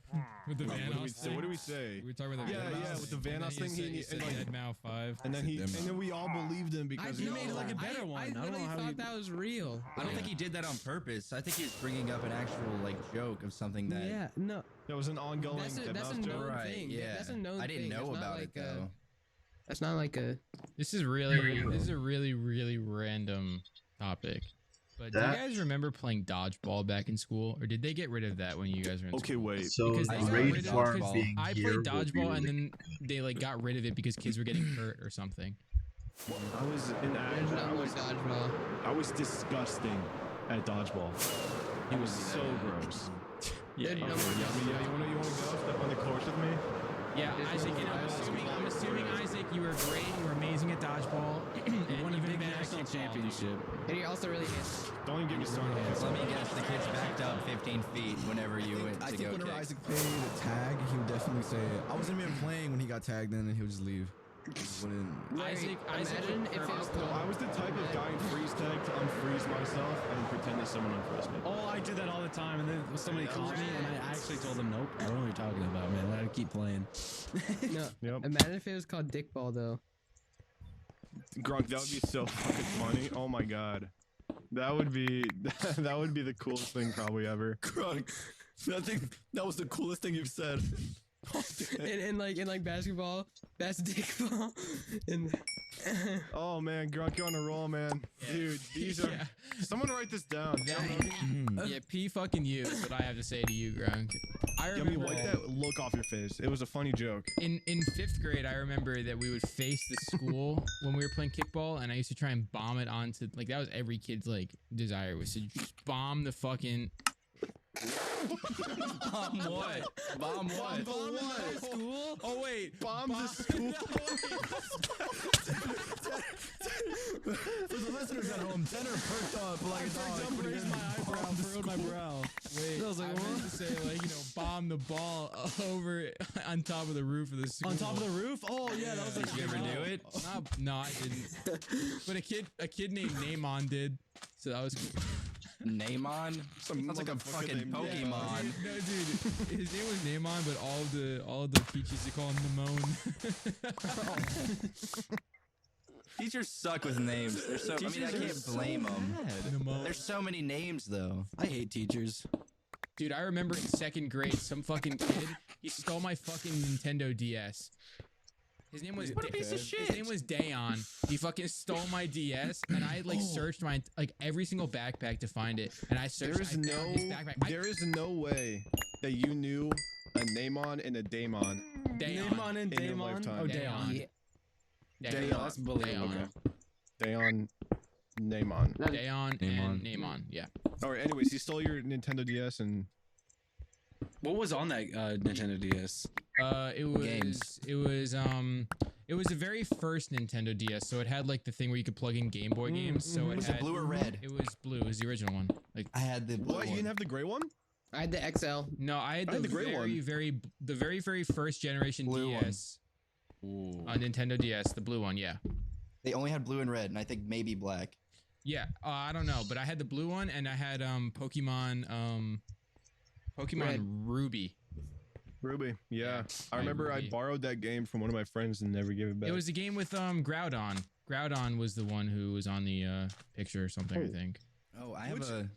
Speaker 2: With the
Speaker 5: What do we
Speaker 2: Vanoss
Speaker 5: say?
Speaker 2: thing.
Speaker 5: What do we say?
Speaker 2: We were talking about the
Speaker 5: Yeah,
Speaker 2: Vanoss
Speaker 5: yeah, with the
Speaker 2: and then
Speaker 5: Vanoss thing,
Speaker 2: He
Speaker 5: he-
Speaker 2: said
Speaker 5: and, like-
Speaker 2: Dead Mao 5.
Speaker 5: And then we all believed him because
Speaker 3: You
Speaker 5: he
Speaker 3: made it like a better one.
Speaker 7: I
Speaker 3: I don't know
Speaker 7: literally
Speaker 3: how
Speaker 7: thought
Speaker 3: you-
Speaker 7: that was real.
Speaker 4: I don't think he did that on purpose. I think he was bringing up an actual like joke of something that.
Speaker 7: Yeah, no,
Speaker 5: that was an ongoing
Speaker 7: that's a
Speaker 5: Deadmau5
Speaker 7: known
Speaker 5: joke.
Speaker 4: Right.
Speaker 7: thing.
Speaker 4: Yeah.
Speaker 7: That's a known
Speaker 4: I didn't
Speaker 7: thing.
Speaker 4: know
Speaker 7: That's not
Speaker 4: about it
Speaker 7: like
Speaker 4: though.
Speaker 7: That's not like a.
Speaker 2: This is a really random topic. But do you
Speaker 1: That-
Speaker 2: guys remember playing dodgeball back in school, or did they get rid of that when you guys were in
Speaker 5: Okay,
Speaker 2: school?
Speaker 5: wait.
Speaker 1: So
Speaker 2: Because
Speaker 1: the
Speaker 2: they got
Speaker 1: raid
Speaker 2: rid of-
Speaker 1: farm
Speaker 2: because
Speaker 1: being
Speaker 2: I
Speaker 1: here
Speaker 2: played
Speaker 1: would be
Speaker 2: dodgeball and
Speaker 1: really-
Speaker 2: then they like got rid of it because kids were getting hurt or something.
Speaker 5: I was in
Speaker 7: There's
Speaker 5: I
Speaker 7: not
Speaker 5: was
Speaker 7: much dodgeball.
Speaker 5: I was disgusting at dodgeball. He was so gross.
Speaker 2: Yeah,
Speaker 7: There's
Speaker 2: yeah.
Speaker 7: no
Speaker 5: Yeah, you wanna go step on the course with me?
Speaker 2: Yeah,
Speaker 7: There's
Speaker 2: Isaac,
Speaker 7: no
Speaker 2: you know,
Speaker 7: dodgeball.
Speaker 2: I'm assuming Isaac, you were great, you were amazing at dodgeball.
Speaker 3: You won a
Speaker 2: even
Speaker 3: big
Speaker 2: better at
Speaker 3: national
Speaker 2: kickball.
Speaker 3: championship.
Speaker 7: And you're also really handsome.
Speaker 5: Don't even get me started. on
Speaker 4: So let
Speaker 5: kickball.
Speaker 4: me guess, the kids backed up 15 feet whenever you went
Speaker 6: I
Speaker 4: to
Speaker 6: think
Speaker 4: go
Speaker 6: whenever
Speaker 4: kick.
Speaker 6: Isaac played a tag, he would definitely say, I wasn't even playing when he got tagged in, and he would just leave. Wouldn't-
Speaker 2: Isaac
Speaker 7: Imagine
Speaker 2: would
Speaker 7: if it was
Speaker 2: purposely-
Speaker 5: No, I was the type of guy in freeze tag to unfreeze myself and pretend that someone unfroze me.
Speaker 3: Oh, I did that all the time, and then somebody called me, and I actually told them, nope, I don't know what you're talking about, man. I'd keep playing.
Speaker 7: No,
Speaker 5: Yep.
Speaker 7: imagine if it was called dickball though.
Speaker 5: Grunk, that would be so fucking funny. Oh my god. That would be that would be the coolest thing probably ever.
Speaker 6: Grunk, that was the coolest thing you've said.
Speaker 7: In like basketball, that's dickball. And
Speaker 5: Oh man, Grunk, you're on a roll, man. Dude, these are
Speaker 2: Yeah.
Speaker 5: someone write this down.
Speaker 2: Yeah, P fucking you is what I have to say to you, Grunk. I
Speaker 5: Yummy,
Speaker 2: remember
Speaker 5: wipe that look off your face. It was a funny joke.
Speaker 2: in 5th grade, I remember that we would face the school when we were playing kickball, and I used to try and bomb it onto, like, that was every kid's, like, desire, was to just bomb the fucking...
Speaker 4: Bomb what? Bomb what?
Speaker 2: Bomb the school? Oh, wait.
Speaker 5: Bomb the school.
Speaker 6: For the listeners at home, Tanner perked up like a dog.
Speaker 3: raised my eyebrow, furrowed my brow.
Speaker 2: Wait,
Speaker 3: I was like,
Speaker 2: I
Speaker 3: what?
Speaker 2: meant to say, like, you know, bomb the ball over on top of the roof of the school.
Speaker 3: On top of the roof? Oh, yeah, that was like...
Speaker 4: Did you ever do it?
Speaker 2: No, I didn't. But a kid named Namon did, so that was cool.
Speaker 4: Namon? Sounds like a fucking
Speaker 5: named
Speaker 4: Pokemon.
Speaker 2: No, dude, his name was Namon, but all the teachers they call him Namone.
Speaker 4: Teachers suck with names. They're so. I mean, I can't blame them.
Speaker 2: Namone.
Speaker 4: There's so many names though.
Speaker 3: I hate teachers.
Speaker 2: Dude, I remember in 2nd grade, some fucking kid, he stole my fucking Nintendo DS. His name was
Speaker 4: What a piece of shit.
Speaker 2: His name was Dayon. He fucking stole my DS, and I like searched my every single backpack to find it, and I searched.
Speaker 5: There is
Speaker 2: I found his backpack.
Speaker 5: there is no way that you knew a Namon and a Daemon
Speaker 2: Dayon.
Speaker 3: Namon and
Speaker 5: in your
Speaker 3: Daemon.
Speaker 5: lifetime.
Speaker 3: Oh,
Speaker 2: Dayon.
Speaker 3: Dayon.
Speaker 2: Dayon.
Speaker 3: That's believable.
Speaker 2: Dayon.
Speaker 5: Namon.
Speaker 2: Dayon and Namon. Yeah.
Speaker 5: Alright, anyways, he stole your Nintendo DS and
Speaker 3: What was on that Nintendo DS?
Speaker 4: Games.
Speaker 2: It was the very first Nintendo DS, so it had like the thing where you could plug in Game Boy games. So it
Speaker 4: Was
Speaker 2: had
Speaker 4: it blue or red?
Speaker 2: It was blue. It was the original one. Like
Speaker 4: I had the blue
Speaker 5: what? You
Speaker 4: one.
Speaker 5: didn't have the gray one?
Speaker 7: I had the XL.
Speaker 2: no, I had
Speaker 5: I had
Speaker 2: the
Speaker 5: the gray one.
Speaker 2: the very first generation
Speaker 4: Blue one.
Speaker 2: DS on Nintendo DS, the blue one. Yeah.
Speaker 4: They only had blue and red, and I think maybe black.
Speaker 2: Yeah, I don't know, but I had the blue one, and I had Pokemon
Speaker 7: Red.
Speaker 2: Ruby.
Speaker 5: Ruby. Yeah.
Speaker 2: Yeah,
Speaker 5: I remember I
Speaker 2: Ruby.
Speaker 5: borrowed that game from one of my friends and never gave it back.
Speaker 2: It was the game with Groudon. Groudon was the one who was on the picture or something, I think.
Speaker 4: Oh, I have a.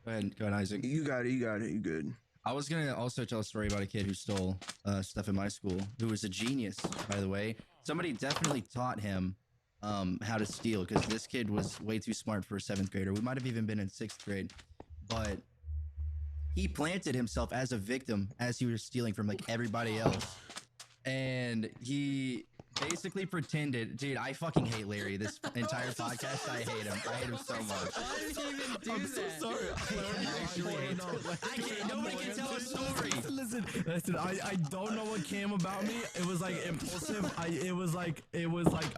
Speaker 4: Go ahead, Isaac.
Speaker 5: You got it. You good.
Speaker 4: I was gonna also tell a story about a kid who stole stuff in my school, who was a genius, by the way. Somebody definitely taught him how to steal, because this kid was way too smart for a 7th grader. We might have even been in 6th grade, but he planted himself as a victim as he was stealing from like everybody else, and he basically pretended. Dude, I fucking hate Larry. This entire podcast, I hate him. I hate him so much.
Speaker 7: Why did he even do
Speaker 3: I'm so
Speaker 7: that?
Speaker 3: sorry.
Speaker 4: I can't. Nobody can tell a story.
Speaker 3: Listen. I don't know what came about me. It was like impulsive. It was like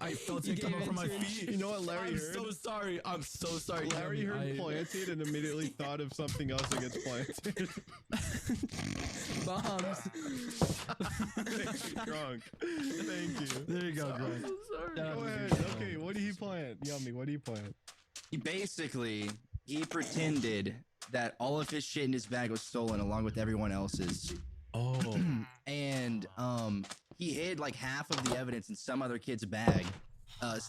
Speaker 3: I felt it come up from my feet.
Speaker 5: You know what Larry
Speaker 3: I'm
Speaker 5: heard?
Speaker 3: so sorry. I'm so sorry.
Speaker 5: Larry
Speaker 3: Gabby.
Speaker 5: heard planted and immediately thought of something else that gets planted.
Speaker 7: Bombs.
Speaker 5: Drunk. Thank you.
Speaker 3: There you go, Greg.
Speaker 5: Go ahead. Okay, what did he plant? Yummy, what did he plant?
Speaker 4: He pretended that all of his shit in his bag was stolen along with everyone else's.
Speaker 3: Oh.
Speaker 4: And he hid like half of the evidence in some other kid's bag.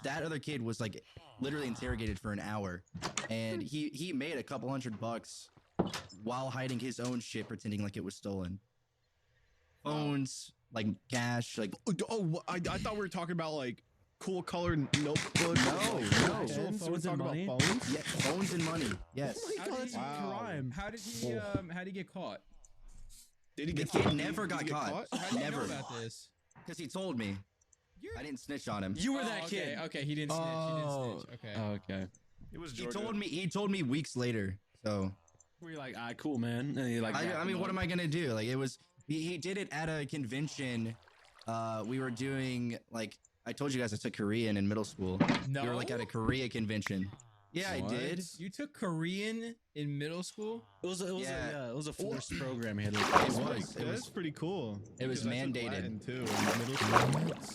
Speaker 4: That other kid was like literally interrogated for an hour, and he made a couple $100 while hiding his own shit, pretending like it was stolen. Phones, like cash, like
Speaker 5: I thought we were talking about like cool colored notebooks.
Speaker 4: No.
Speaker 5: Phones
Speaker 3: Phones
Speaker 5: and
Speaker 3: and money?
Speaker 5: phones.
Speaker 4: yeah, phones and money. Yes.
Speaker 5: Wow.
Speaker 2: How did he get caught?
Speaker 5: Did he
Speaker 4: The
Speaker 5: get
Speaker 4: kid
Speaker 5: caught?
Speaker 4: never
Speaker 5: Did
Speaker 4: got
Speaker 5: he get
Speaker 4: caught.
Speaker 2: How do you
Speaker 4: Never.
Speaker 2: know about this?
Speaker 4: Because he told me. I didn't snitch on him.
Speaker 3: You were
Speaker 2: Oh,
Speaker 3: that
Speaker 2: okay,
Speaker 3: kid.
Speaker 2: Okay, he didn't snitch. He didn't snitch. Okay.
Speaker 3: Okay.
Speaker 5: It was
Speaker 4: He
Speaker 5: Georgia.
Speaker 4: told me weeks later. So
Speaker 3: Were you like, cool, man? And you like,
Speaker 4: I mean, what am I gonna do? Like, it was he did it at a convention. We were doing like I told you guys I took Korean in middle school.
Speaker 2: No.
Speaker 4: We were like at a Korea convention. Yeah,
Speaker 3: What?
Speaker 4: I did.
Speaker 2: You took Korean in middle school?
Speaker 3: It was
Speaker 4: Yeah.
Speaker 3: it was a forced program. He had to
Speaker 5: That's pretty cool.
Speaker 4: It was
Speaker 5: Because I took
Speaker 4: mandated.
Speaker 5: Latin, too, in middle school.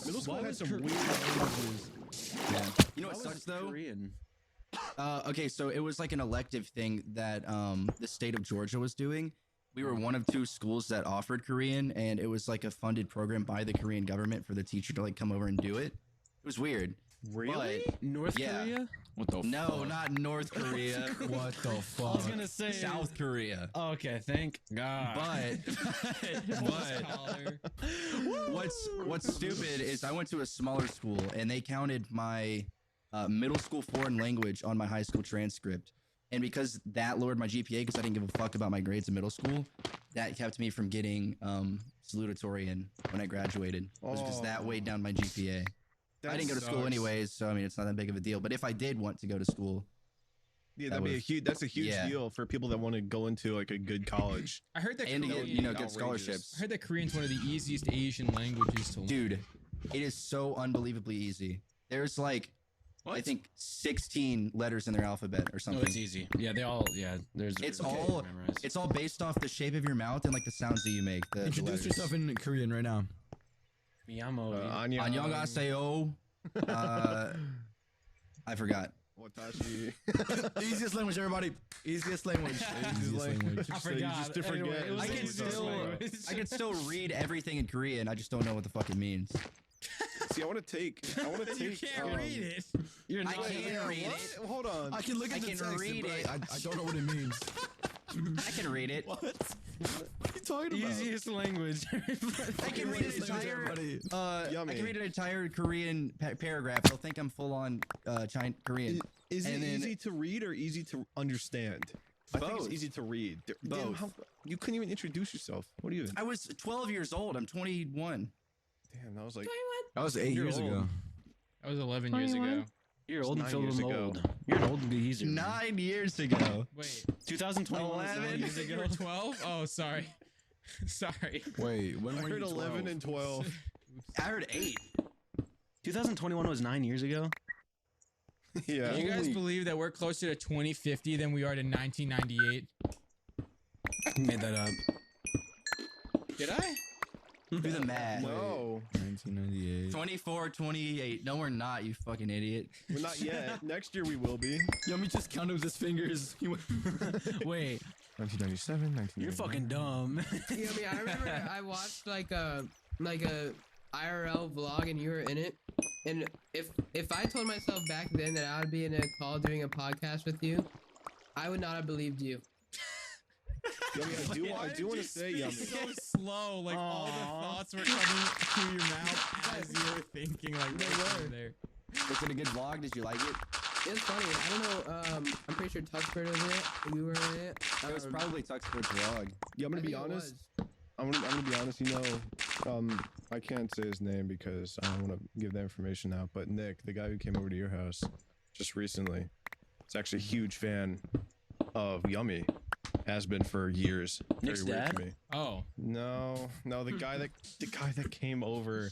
Speaker 5: Middle school
Speaker 3: Why
Speaker 5: had
Speaker 3: was
Speaker 5: some
Speaker 3: Kor-
Speaker 5: weird languages.
Speaker 4: Yeah. You know what sucks though?
Speaker 3: Korean.
Speaker 4: Okay, so it was like an elective thing that the state of Georgia was doing. We were one of 2 schools that offered Korean, and it was like a funded program by the Korean government for the teacher to like come over and do it. It was weird.
Speaker 5: Really?
Speaker 3: North
Speaker 4: Yeah.
Speaker 3: Korea? What the
Speaker 4: No,
Speaker 3: fuck?
Speaker 4: not North Korea.
Speaker 3: What the fuck? I was gonna say
Speaker 4: South Korea.
Speaker 3: Okay, thank God.
Speaker 4: But
Speaker 2: Collar.
Speaker 4: what's stupid is I went to a smaller school and they counted my middle school foreign language on my high school transcript. And because that lowered my GPA, because I didn't give a fuck about my grades in middle school, that kept me from getting salutatorian when I graduated. It was because that weighed down my GPA. I didn't go to school anyways, so I mean it's not that big of a deal. But if I did want to go to school,
Speaker 5: Yeah, that'd be a huge. That's a huge
Speaker 4: yeah.
Speaker 5: deal for people that want to go into like a good college.
Speaker 2: I heard that
Speaker 4: and to get
Speaker 2: Korean,
Speaker 4: good
Speaker 5: outrageous.
Speaker 4: scholarships.
Speaker 2: I heard that Korean's one of the easiest Asian languages to learn.
Speaker 4: Dude, it is so unbelievably easy. There's like I think 16 letters in their alphabet or
Speaker 3: No,
Speaker 4: something.
Speaker 3: it's easy. Yeah, they all. Yeah, there's.
Speaker 4: It's
Speaker 3: okay,
Speaker 4: all
Speaker 3: memorized.
Speaker 4: it's all based off the shape of your mouth and like the sounds that you make. The
Speaker 3: Introduce
Speaker 4: letters.
Speaker 3: yourself in Korean right now.
Speaker 5: Anya.
Speaker 4: 안녕하세요. I forgot.
Speaker 5: Watashi.
Speaker 6: Easiest language, everybody. Easiest language.
Speaker 5: Easiest language.
Speaker 3: I
Speaker 5: You
Speaker 3: forgot.
Speaker 5: just different
Speaker 3: Anyway,
Speaker 5: games.
Speaker 3: it was
Speaker 4: I
Speaker 3: the
Speaker 4: can
Speaker 3: easiest
Speaker 4: still,
Speaker 3: language.
Speaker 4: I can still read everything in Korean. I just don't know what the fuck it means.
Speaker 5: See, I want to take.
Speaker 2: You can't read it.
Speaker 3: You're
Speaker 4: I
Speaker 3: not.
Speaker 4: can read
Speaker 5: What?
Speaker 4: it.
Speaker 5: Hold on.
Speaker 6: I can look at
Speaker 4: I
Speaker 6: the
Speaker 4: can
Speaker 6: text,
Speaker 4: read
Speaker 6: but
Speaker 4: it.
Speaker 6: I don't know what it means.
Speaker 4: I can read it.
Speaker 6: What? What are you talking about?
Speaker 3: Easiest language.
Speaker 4: I can read an entire. I
Speaker 5: Yummy.
Speaker 4: can read an entire Korean paragraph. They'll think I'm full on Korean.
Speaker 5: Is it
Speaker 4: And then-
Speaker 5: easy to read or easy to understand? I think it's
Speaker 4: Both.
Speaker 5: easy to read.
Speaker 4: Both.
Speaker 5: You couldn't even introduce yourself. What are you?
Speaker 4: I was 12 years old. I'm 21.
Speaker 5: Damn, that was like.
Speaker 6: That was 8
Speaker 3: You're
Speaker 6: years
Speaker 3: old.
Speaker 6: ago.
Speaker 2: That was 11 years ago.
Speaker 3: You're old and
Speaker 5: 9
Speaker 3: filled
Speaker 5: years
Speaker 3: with
Speaker 5: ago.
Speaker 3: mold. You're an old geezer.
Speaker 4: 9 years ago.
Speaker 2: Wait,
Speaker 3: 2021 was 9 years
Speaker 2: you
Speaker 3: ago.
Speaker 2: were 12? Oh, sorry. Sorry.
Speaker 6: Wait, when
Speaker 5: I
Speaker 6: were
Speaker 5: heard
Speaker 6: you
Speaker 5: 11
Speaker 6: 12?
Speaker 5: and 12.
Speaker 4: I heard 8.
Speaker 3: 2021 was 9 years ago.
Speaker 5: Yeah.
Speaker 2: Do you guys believe that we're closer to 2050 than we are to 1998?
Speaker 3: Made that up.
Speaker 2: Did I?
Speaker 4: Do the math.
Speaker 5: No,
Speaker 6: 1998.
Speaker 4: 24, 28. No, we're not, you fucking idiot.
Speaker 5: we're not yet. Next year we will be.
Speaker 6: Yummy just counted with his fingers. He went
Speaker 3: Wait,
Speaker 5: 1997, 1999.
Speaker 3: you're fucking dumb.
Speaker 7: Yeah, I mean, I remember I watched like a IRL vlog and you were in it. And if I told myself back then that I would be in a call doing a podcast with you, I would not have believed you.
Speaker 5: Yummy, I do want to say, Yummy.
Speaker 2: So slow, like all the thoughts were coming through your mouth as you were thinking, like they were there.
Speaker 4: Was it a good vlog? Did you like it?
Speaker 7: It's funny. I don't know. I'm pretty sure Tuxford was in it. We were in it.
Speaker 4: It was probably Tuxford's vlog.
Speaker 5: Yeah, I'm
Speaker 7: I
Speaker 5: gonna be
Speaker 7: think it
Speaker 5: honest.
Speaker 7: was.
Speaker 5: I'm gonna be honest. You know, I can't say his name because I don't want to give that information out. But Nick, the guy who came over to your house just recently, is actually a huge fan of Yummy. Has been for years.
Speaker 3: Nick's
Speaker 5: Very weird
Speaker 3: dad?
Speaker 5: to me.
Speaker 2: Oh,
Speaker 5: No, the guy that came over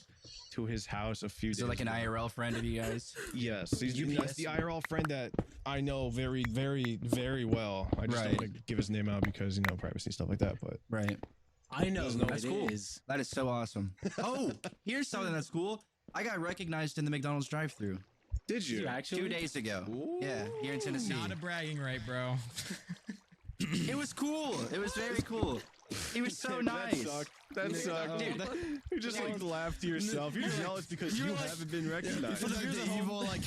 Speaker 5: to his house a few days.
Speaker 4: Is it like an
Speaker 5: ago.
Speaker 4: IRL friend of you guys?
Speaker 5: Yes, he's that's the IRL friend that I know very, very, very well. I just
Speaker 4: Right.
Speaker 5: don't want to give his name out because you know privacy and stuff like that. But
Speaker 4: Right.
Speaker 3: I know who
Speaker 4: That's
Speaker 3: it
Speaker 4: cool.
Speaker 3: is.
Speaker 4: That is so awesome. Oh, here's something that's cool. I got recognized in the McDonald's drive-thru
Speaker 5: did you?
Speaker 3: You actually?
Speaker 4: 2 days ago. Yeah, here in Tennessee.
Speaker 2: not a bragging right, bro.
Speaker 4: It was cool. It was very cool. He was so nice.
Speaker 5: That sucked.
Speaker 4: Dude,
Speaker 5: You just like laughed to yourself. You're jealous because you haven't been recognized.
Speaker 6: the evil, like,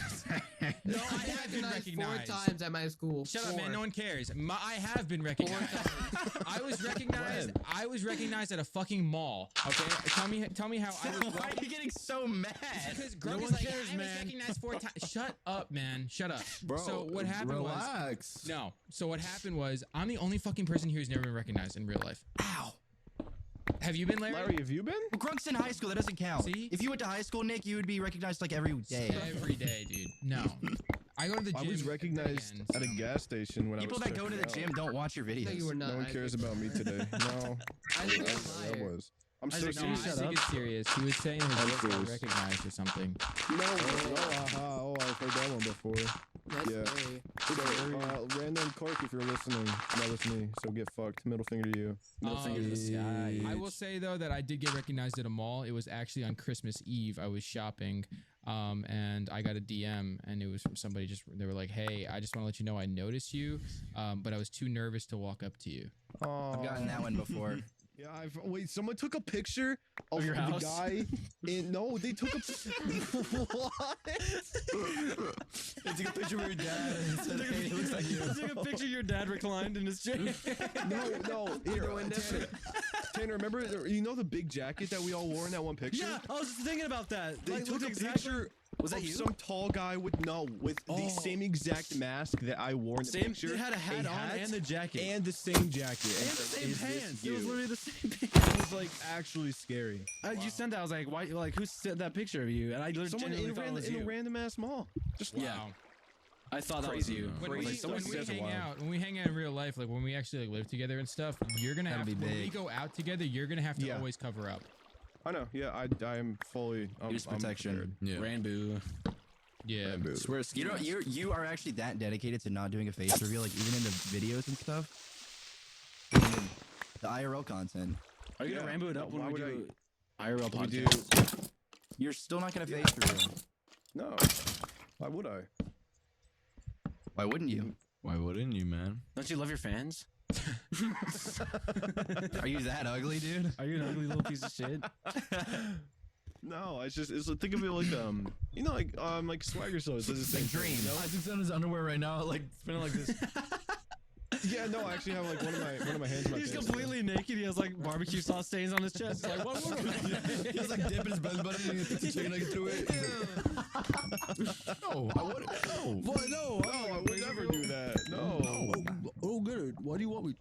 Speaker 2: No, I have been
Speaker 7: Recognized 4
Speaker 2: recognized.
Speaker 7: times at my school.
Speaker 2: Shut up,
Speaker 7: 4.
Speaker 2: man. No one cares. I have been recognized. I was recognized. I was recognized at a fucking mall. Okay, tell me how I was.
Speaker 4: why are you getting so mad?
Speaker 2: Because Greg
Speaker 6: No
Speaker 2: is
Speaker 6: one
Speaker 2: like,
Speaker 6: cares,
Speaker 2: I was
Speaker 6: man.
Speaker 2: recognized 4 times. Shut up, man. Shut up.
Speaker 6: bro.
Speaker 2: So what happened was.
Speaker 6: relax.
Speaker 2: No. So what happened was I'm the only fucking person here who's never been recognized in real life.
Speaker 4: Ow.
Speaker 2: Have you been, Larry?
Speaker 5: Larry, have you been?
Speaker 4: Well, Grunk's in high school. That doesn't count.
Speaker 2: See?
Speaker 4: If you went to high school, Nick, you would be recognized like every day.
Speaker 2: Every day, dude. No. I go to the gym.
Speaker 5: I was recognized
Speaker 2: again,
Speaker 5: at a
Speaker 2: so-
Speaker 5: gas station when
Speaker 4: People
Speaker 5: I was
Speaker 4: that go to the
Speaker 5: checking
Speaker 4: gym don't watch your
Speaker 7: No, you
Speaker 4: videos.
Speaker 7: were not.
Speaker 5: out. No one cares about me today. No,
Speaker 7: I think you're a
Speaker 5: I
Speaker 7: liar.
Speaker 5: was. I'm so
Speaker 3: Isaac,
Speaker 2: No,
Speaker 3: you
Speaker 2: I
Speaker 5: serious.
Speaker 3: shut
Speaker 2: think
Speaker 3: up.
Speaker 2: it's serious. He was saying his
Speaker 5: I'm
Speaker 2: list got
Speaker 5: serious.
Speaker 2: recognized or something.
Speaker 5: No, aha. Oh, I've heard that one before.
Speaker 7: That's
Speaker 5: Yeah.
Speaker 7: very.
Speaker 5: So, random Clark, if you're listening, that was me. So get fucked. Middle finger to you.
Speaker 3: Middle finger to the sky.
Speaker 2: I will say though that I did get recognized at a mall. It was actually on Christmas Eve. I was shopping, and I got a DM, and it was from somebody. They were like, "Hey, I just want to let you know I noticed you, but I was too nervous to walk up to you."
Speaker 5: Oh,
Speaker 4: I've gotten that one before.
Speaker 5: Yeah, wait. Someone took a picture of
Speaker 3: your
Speaker 5: the
Speaker 3: house?
Speaker 5: guy. No, they took a. What?
Speaker 6: They took a picture of your dad and said, hey, it looks like you.
Speaker 3: Take a picture of your dad reclined in his chair.
Speaker 5: No. Here, Tanner, remember? You know the big jacket that we all wore in that one picture?
Speaker 3: Yeah, I was just thinking about that.
Speaker 5: They
Speaker 3: Like,
Speaker 5: took
Speaker 3: looked
Speaker 5: a
Speaker 3: exactly-
Speaker 5: picture
Speaker 3: Was that
Speaker 5: of
Speaker 3: you?
Speaker 5: some tall guy with the same exact mask that I wore in the
Speaker 3: Same.
Speaker 5: picture.
Speaker 3: It had a hat on and the jacket.
Speaker 5: and the same jacket
Speaker 3: And the same
Speaker 5: is this
Speaker 3: pants. It
Speaker 5: you?
Speaker 3: was literally the same pants.
Speaker 5: It was like actually scary.
Speaker 3: You sent that. I was like, why? Like, who sent that picture of you? And I literally
Speaker 5: Someone
Speaker 3: genuinely thought it was
Speaker 5: in a
Speaker 3: you.
Speaker 5: random ass mall. Just
Speaker 3: Yeah. I thought that was
Speaker 5: Crazy.
Speaker 3: you.
Speaker 2: When
Speaker 5: Crazy.
Speaker 2: we,
Speaker 5: Someone
Speaker 2: when we
Speaker 5: says it
Speaker 2: hang
Speaker 5: wild.
Speaker 2: out, when we hang out in real life, like when we actually like live together and stuff, you're gonna
Speaker 4: That'd
Speaker 2: have
Speaker 4: be
Speaker 2: when we
Speaker 4: big.
Speaker 2: go out together, you're gonna have to
Speaker 5: Yeah.
Speaker 2: always cover up.
Speaker 5: I know. Yeah, I am fully.
Speaker 4: Use protection.
Speaker 6: Yeah.
Speaker 3: Ranboo.
Speaker 2: Yeah.
Speaker 6: Swear
Speaker 4: You know, you are actually that dedicated to not doing a face reveal, like even in the videos and stuff. Even the IRL content.
Speaker 3: Are you gonna
Speaker 5: Yeah.
Speaker 3: Ranboo it up
Speaker 5: Why
Speaker 3: when we
Speaker 5: would
Speaker 3: do IRL
Speaker 5: We do.
Speaker 3: podcast?
Speaker 4: You're still not gonna face reveal.
Speaker 5: No. Why would I?
Speaker 4: Why wouldn't you?
Speaker 6: Why wouldn't you, man?
Speaker 3: Don't you love your fans?
Speaker 4: Are you that ugly, dude?
Speaker 3: Are you an ugly little piece of shit?
Speaker 5: No, it's think of it like like Swagger Soul. It's the same
Speaker 4: dream.
Speaker 5: thing, you know?
Speaker 6: Isaac's on his underwear right now, like spinning like this.
Speaker 5: Yeah, no, I actually have like one of my hands. In my
Speaker 3: He's
Speaker 5: pants,
Speaker 3: completely naked. He has like barbecue sauce stains on his chest. Like what?
Speaker 6: He's like dipping his belly button and he puts a chicken nugget through it. No, I wouldn't. No.
Speaker 3: What? No,
Speaker 5: No, I would never do that. No.
Speaker 3: Oh, good. Why do you want me?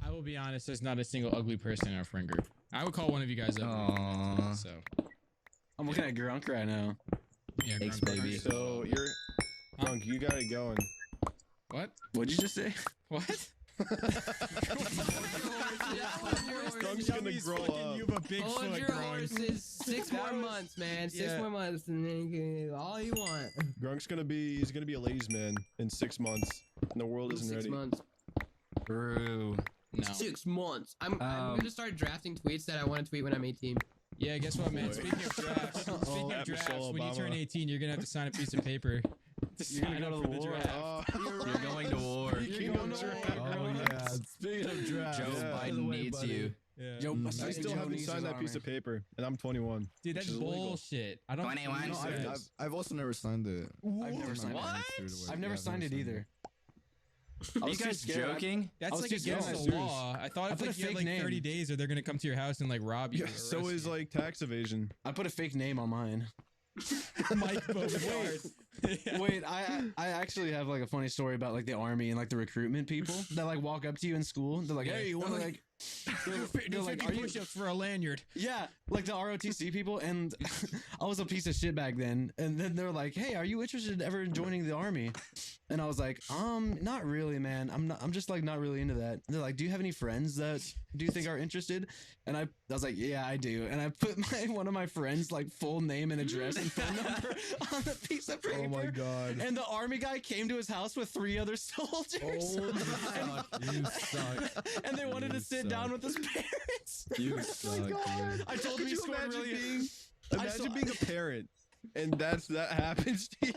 Speaker 2: I will be honest. There's not a single ugly person in our friend group. I would call one of you guys ugly.
Speaker 4: Aww.
Speaker 2: So
Speaker 3: I'm looking at Grunk right now.
Speaker 2: yeah,
Speaker 4: Thanks,
Speaker 2: Grunk.
Speaker 4: baby.
Speaker 5: So you're drunk. You got it going.
Speaker 2: What?
Speaker 3: What'd you just say?
Speaker 2: What?
Speaker 5: Grunk's gonna grow up.
Speaker 2: You have a big
Speaker 7: Hold
Speaker 2: foot,
Speaker 7: your
Speaker 2: Grunk.
Speaker 7: horses. 6 more months, man. 6
Speaker 2: Yeah.
Speaker 7: more months, and then you can do all you want.
Speaker 5: Grunk's gonna be a ladies' man in 6 months, and the world isn't
Speaker 7: 6
Speaker 5: ready.
Speaker 7: months.
Speaker 4: True.
Speaker 2: No.
Speaker 7: 6 months. I'm gonna start drafting tweets that I want to tweet when I'm 18.
Speaker 2: Yeah, guess what, man?
Speaker 5: Boy.
Speaker 2: Speaking of drafts,
Speaker 5: At Michelle
Speaker 2: when you turn
Speaker 5: Obama.
Speaker 2: 18, you're gonna have to sign a piece of paper.
Speaker 3: You're gonna go to the war.
Speaker 4: You're going to war.
Speaker 5: Speaking of draft,
Speaker 6: Oh yeah. Speaking of draft,
Speaker 4: Joe
Speaker 5: Yeah.
Speaker 6: by the
Speaker 4: Biden
Speaker 6: way,
Speaker 4: needs
Speaker 6: buddy,
Speaker 4: you.
Speaker 2: Yeah.
Speaker 3: Joe,
Speaker 5: I still haven't signed that piece of paper, and I'm 21.
Speaker 2: Dude, that's
Speaker 5: which is illegal.
Speaker 2: bullshit. I don't.
Speaker 4: 21.
Speaker 6: No,
Speaker 2: I've
Speaker 6: I've also never signed it.
Speaker 3: I've never signed
Speaker 4: What?
Speaker 3: it. I've never signed it either.
Speaker 4: Are you guys joking?
Speaker 2: That's
Speaker 3: was
Speaker 2: like
Speaker 3: too scared.
Speaker 2: against
Speaker 3: No,
Speaker 2: the
Speaker 3: serious.
Speaker 2: law. I thought
Speaker 3: I
Speaker 2: if
Speaker 3: put
Speaker 2: like,
Speaker 3: a
Speaker 2: you had
Speaker 3: fake
Speaker 2: like 30
Speaker 3: name.
Speaker 2: days, or they're gonna come to your house and like rob you.
Speaker 5: Yeah, so is like tax evasion.
Speaker 3: I put a fake name on mine.
Speaker 2: Mike Beauregard. Yeah.
Speaker 3: Wait, I actually have like a funny story about like the army and like the recruitment people that like walk up to you in school. They're like, hey, you want to like?
Speaker 2: Do
Speaker 3: like,
Speaker 2: 50
Speaker 3: are you?
Speaker 2: push-ups for a lanyard.
Speaker 3: Yeah, like the ROTC people, and I was a piece of shit back then. And then they're like, "Hey, are you interested ever in joining the army?" And I was like, not really, man. I'm just like not really into that." And they're like, "Do you have any friends that do you think are interested?" And I was like, "Yeah, I do." And I put one of my friends like full name and address and phone number on the piece of paper.
Speaker 5: Oh my god.
Speaker 3: And the army guy came to his house with 3 other soldiers.
Speaker 5: Oh my
Speaker 6: You suck.
Speaker 3: And they wanted to
Speaker 6: You
Speaker 3: sit
Speaker 6: suck.
Speaker 3: down with his parents.
Speaker 6: You suck, dude.
Speaker 3: I told him
Speaker 5: Could
Speaker 3: he
Speaker 5: you
Speaker 3: scored
Speaker 5: imagine
Speaker 3: really.
Speaker 5: being?
Speaker 3: I
Speaker 5: Imagine
Speaker 3: saw-
Speaker 5: being a parent, and that happens to you.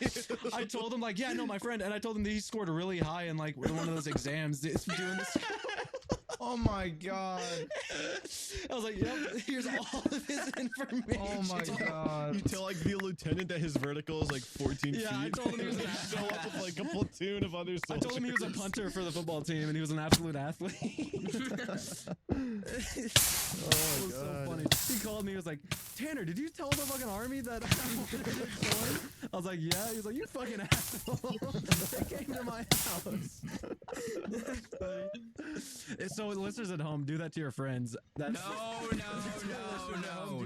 Speaker 3: I told him like, yeah, no, my friend, and I told him that he scored really high in like one of those exams. It's doing this.
Speaker 6: Oh my god.
Speaker 3: I was like, yep, here's all of his information.
Speaker 6: Oh my god.
Speaker 5: You tell like the lieutenant that his vertical is like 14 feet.
Speaker 3: Yeah, I told him he was an
Speaker 5: You show up with like a platoon of other
Speaker 3: I
Speaker 5: soldiers.
Speaker 3: told him he was a punter for the football team, and he was an absolute athlete. It was so funny. He called me. He was like, "Tanner, did you tell the fucking army that I wanted to join?" I was like, "Yeah." He was like, "You fucking asshole." They came to my house. So, listeners at home, do that to your friends. That's
Speaker 4: No.
Speaker 5: Do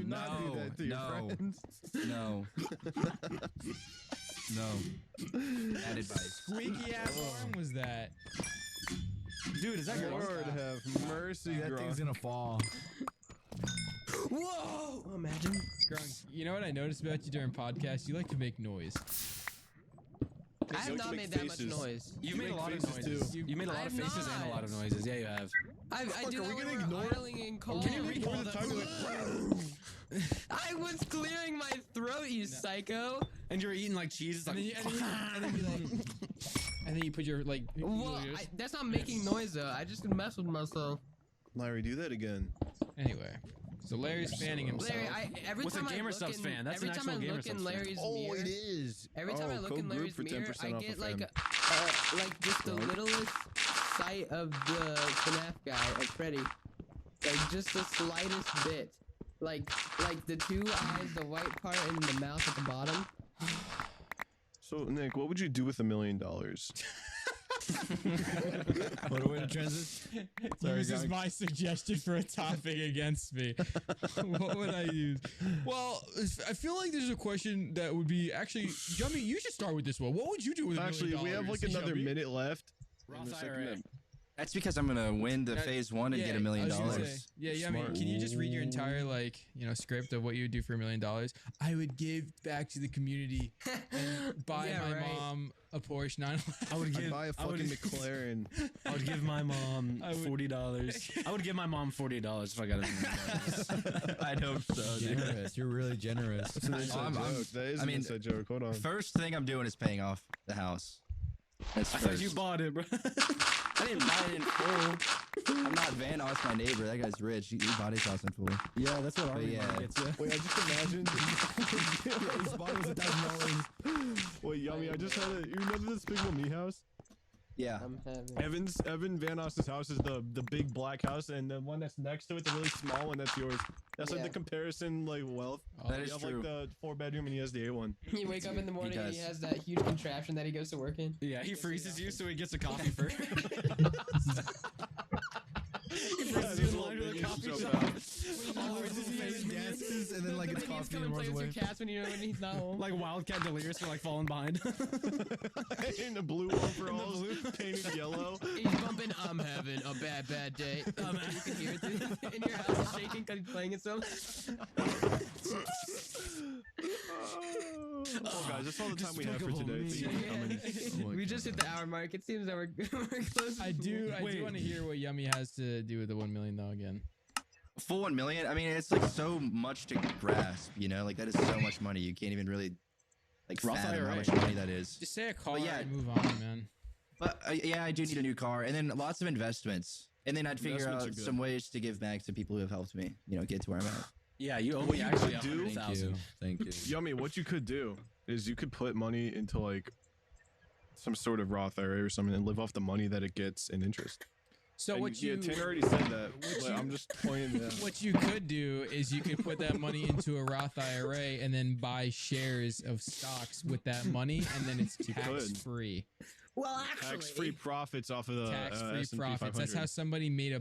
Speaker 5: not do that to your friends.
Speaker 4: No. Bad advice.
Speaker 2: Squeaky ass arm was that?
Speaker 3: dude. Is that your
Speaker 5: Lord have mercy,
Speaker 6: That thing's
Speaker 5: Grunk.
Speaker 6: gonna fall.
Speaker 3: Whoa! Imagine.
Speaker 2: Grunk, you know what I noticed about you during podcasts? You like to make noise.
Speaker 7: I have
Speaker 5: like to
Speaker 7: not
Speaker 5: make
Speaker 7: made that
Speaker 5: faces.
Speaker 7: much noise.
Speaker 3: You've made a
Speaker 5: make
Speaker 3: lot of
Speaker 5: faces,
Speaker 3: noises.
Speaker 5: too.
Speaker 3: You made a lot
Speaker 7: I
Speaker 3: of
Speaker 7: have
Speaker 3: faces and a lot of
Speaker 7: not.
Speaker 3: noises. Yeah, you have.
Speaker 7: I do
Speaker 5: are
Speaker 7: that
Speaker 5: we
Speaker 7: when
Speaker 5: gonna
Speaker 7: we're
Speaker 5: ignore-
Speaker 7: idling in call.
Speaker 5: Can you recall the time you're like,
Speaker 7: I was clearing my throat, you psycho.
Speaker 3: And you're eating like cheese. It's
Speaker 2: And
Speaker 3: like,
Speaker 2: then you put your like.
Speaker 7: Well, that's not making noise though. I just mess with myself.
Speaker 5: Larry, do that again.
Speaker 2: Anyway, so Larry's fanning himself.
Speaker 7: Larry, every
Speaker 3: What's a
Speaker 7: time I
Speaker 3: Gamer
Speaker 7: look
Speaker 3: Subs
Speaker 7: in,
Speaker 3: fan? That's
Speaker 7: every
Speaker 3: an
Speaker 7: time I
Speaker 3: actual Gamer
Speaker 7: look in
Speaker 3: Subs fan.
Speaker 7: Larry's
Speaker 5: Oh,
Speaker 7: mirror,
Speaker 5: it is.
Speaker 7: every time I look in Larry's mirror, I get like just the littlest sight of the FNAF guy of Freddy, like just the slightest bit, like the 2 eyes, the white part, and the mouth at the bottom.
Speaker 5: So, Nick, what would you do with $1 million?
Speaker 6: What a way to transition. Sorry,
Speaker 2: This is
Speaker 6: guys.
Speaker 2: my suggestion for a topic against me. What would I use? Well, I feel like there's a question that would be actually, Yummy, you should start with this one. What would you do with $1 million?
Speaker 5: Actually, we have like another
Speaker 2: Yummy?
Speaker 5: minute left.
Speaker 3: Roth
Speaker 5: In the second
Speaker 3: IRA.
Speaker 5: minute.
Speaker 4: That's because I'm gonna win the phase 1 and get $1 million.
Speaker 2: Yeah, I mean, can you just read your entire script of what you would do for $1 million? I would give back to the community and buy my mom a Porsche 911.
Speaker 5: I'd buy a fucking McLaren.
Speaker 3: I would give my mom $40. I would give my mom $40 if I got $1 million.
Speaker 4: I'd hope so.
Speaker 6: Generous. You're really generous.
Speaker 5: That's an inside joke. That is an inside joke. Hold on.
Speaker 4: First thing I'm doing is paying off the house. That's
Speaker 3: I
Speaker 4: first.
Speaker 3: thought you bought it, bro.
Speaker 4: I didn't buy it in full. I'm not Van Oss, my neighbor. That guy's rich. He bought his house in full.
Speaker 3: Yeah, that's what our
Speaker 4: yeah.
Speaker 3: gets. Yeah.
Speaker 5: Wait, I just imagined.
Speaker 6: His body was $1,000.
Speaker 5: Wait, Yummy, I just had a. You remember the Despicable Me house?
Speaker 4: Yeah.
Speaker 5: Evan Van Oss's house is the big black house, and the one that's next to it, the really small one, that's yours. That's like the comparison, like wealth.
Speaker 4: That is
Speaker 5: you have
Speaker 4: true.
Speaker 5: like the 4-bedroom, and he has the A1.
Speaker 7: You wake up in the morning and he has that huge contraption that he goes to work in.
Speaker 3: Yeah, he freezes you so he gets a coffee first. He freezes you in line with a coffee shop.
Speaker 6: Dances and then like it's coffee and runs away.
Speaker 7: Cats when he's not home.
Speaker 3: Like Wildcat Delirious for like falling behind.
Speaker 5: In the blue overalls, painted yellow.
Speaker 7: He's bumping, I'm having a bad day. You can hear it in your house shaking because he's playing it so.
Speaker 5: Oh, guys, that's all the time we have for today. Thank you for coming.
Speaker 7: We just hit the hour mark. It seems that we're close.
Speaker 2: I do want to hear what Yummy has to do with the $1 million though again.
Speaker 4: Full 1 million? I mean, it's like so much to grasp, you know? Like that is so much money. You can't even really like fathom how much money that is.
Speaker 2: Just say a car
Speaker 4: But yeah,
Speaker 2: and move on, man.
Speaker 4: But yeah, I do need a new car, and then lots of investments, and then I'd figure out some ways to give back to people who have helped me, you know, get to where I'm at.
Speaker 3: Yeah, you owe
Speaker 5: What
Speaker 3: me
Speaker 5: you
Speaker 3: actually
Speaker 5: could do-
Speaker 6: Thank you.
Speaker 5: Yummy, what you could do is you could put money into like some sort of Roth IRA or something and live off the money that it gets in interest.
Speaker 2: So
Speaker 5: And
Speaker 2: what you
Speaker 5: Tin already said that. But I'm just pointing that.
Speaker 2: what you could do is you could put that money into a Roth IRA and then buy shares of stocks with that money, and then it's
Speaker 5: You could.
Speaker 2: tax free.
Speaker 7: Well, actually,
Speaker 5: Tax-free profits off of the
Speaker 2: Tax-free
Speaker 5: S&P
Speaker 2: profits.
Speaker 5: 500.
Speaker 2: That's how somebody made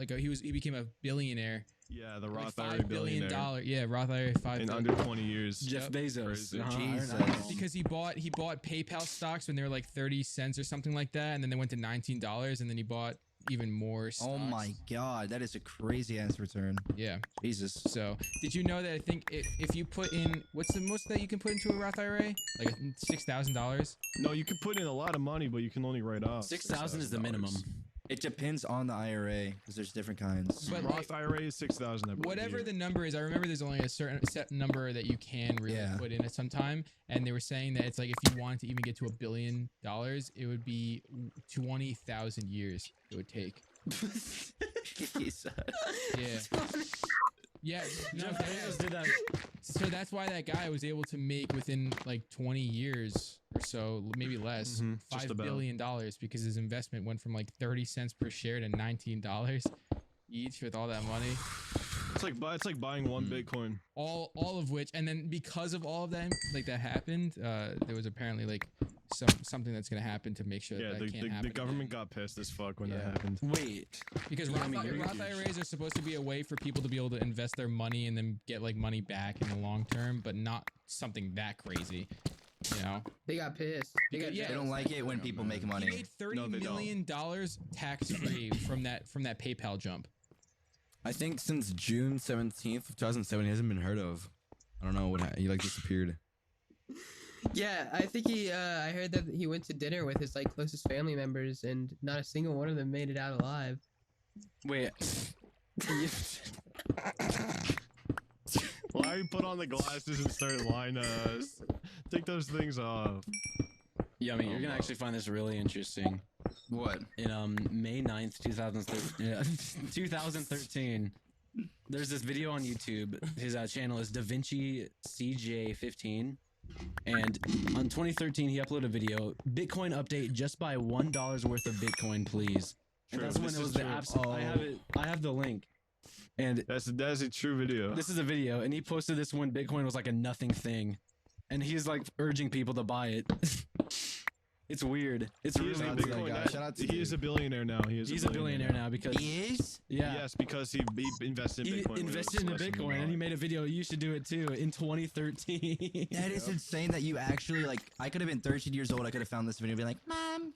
Speaker 2: he became a billionaire.
Speaker 5: Yeah, the
Speaker 2: Like
Speaker 5: Roth IRA
Speaker 2: $5 billion.
Speaker 5: billionaire
Speaker 2: Yeah, Roth IRA 5
Speaker 5: in
Speaker 2: billion.
Speaker 5: under 20 years.
Speaker 3: Jeff Bezos.
Speaker 5: Crazy.
Speaker 4: Jesus.
Speaker 2: Because he bought PayPal stocks when they were like 30 cents or something like that, and then they went to $19, and then he bought even more stocks.
Speaker 4: Oh my god, that is a crazy ass return.
Speaker 2: Yeah.
Speaker 4: Jesus.
Speaker 2: So, did you know that I think if you put in, what's the most that you can put into a Roth IRA? Like $6,000?
Speaker 5: No, you can put in a lot of money, but you can only write off
Speaker 3: 6,000 is the minimum.
Speaker 4: It depends on the IRA because there's different kinds.
Speaker 2: But
Speaker 5: Roth IRA is 6,000. I believe.
Speaker 2: whatever the number is, I remember there's only a certain set number that you can really put in at some time, and they were saying that it's like if you wanted to even get to $1 billion, it would be 20,000 years it would take.
Speaker 4: Jesus.
Speaker 2: Yeah. Yeah, no,
Speaker 3: Jeff Bezos did that.
Speaker 2: so that's why that guy was able to make within like 20 years or so, maybe less,
Speaker 5: just
Speaker 2: $5
Speaker 5: about.
Speaker 2: billion because his investment went from like 30 cents per share to $19 each with all that money.
Speaker 5: It's like buying one Bitcoin.
Speaker 2: All of which, and then because of all of that, like that happened, there was apparently like something that's gonna happen to make sure
Speaker 5: Yeah,
Speaker 2: that
Speaker 5: the,
Speaker 2: can't
Speaker 5: the,
Speaker 2: happen.
Speaker 5: the government
Speaker 2: again.
Speaker 5: got pissed as fuck when that
Speaker 2: Yeah.
Speaker 5: happened.
Speaker 3: Wait.
Speaker 2: Because Roth IRAs are supposed to be a way for people to be able to invest their money and then get like money back in the long term, but not something that crazy. You know,
Speaker 7: they got pissed. They got
Speaker 2: Yeah.
Speaker 4: They don't like it when people make
Speaker 2: he
Speaker 4: money.
Speaker 2: made $30 million tax free from that PayPal jump.
Speaker 6: I think since June 17th of 2007, he hasn't been heard of. I don't know what he like disappeared.
Speaker 7: Yeah, I think I heard that he went to dinner with his like closest family members, and not a single one of them made it out alive.
Speaker 3: Wait.
Speaker 5: Why you put on the glasses and start lying to us? Take those things off.
Speaker 3: Yummy, you're gonna actually find this really interesting.
Speaker 4: What?
Speaker 3: In May 9th, 2013, there's this video on YouTube. His channel is DaVinci CJ15, and on 2013 he uploaded a video, Bitcoin update, just buy $1 worth of Bitcoin, please. And
Speaker 5: True,
Speaker 3: that's when
Speaker 5: this
Speaker 3: it was
Speaker 5: is
Speaker 3: the
Speaker 5: true.
Speaker 3: absolute. I have the link, and
Speaker 5: That's a true video.
Speaker 3: this is a video, and he posted this when Bitcoin was like a nothing thing, and he's like urging people to buy it. It's weird. It's
Speaker 5: He is
Speaker 3: really
Speaker 5: a
Speaker 3: weird.
Speaker 5: Bitcoin.
Speaker 6: guy. Shout out to
Speaker 5: He is a billionaire now.
Speaker 3: He's a billionaire now because
Speaker 4: He is?
Speaker 3: yeah.
Speaker 5: Yes, because he invested in
Speaker 3: He
Speaker 5: Bitcoin. when it
Speaker 3: invested
Speaker 5: was
Speaker 3: in
Speaker 5: less than
Speaker 3: Bitcoin and he
Speaker 5: $1.
Speaker 3: made a video. You should do it too in 2013.
Speaker 4: That is insane that you actually like. I could have been 13 years old. I could have found this video and be like,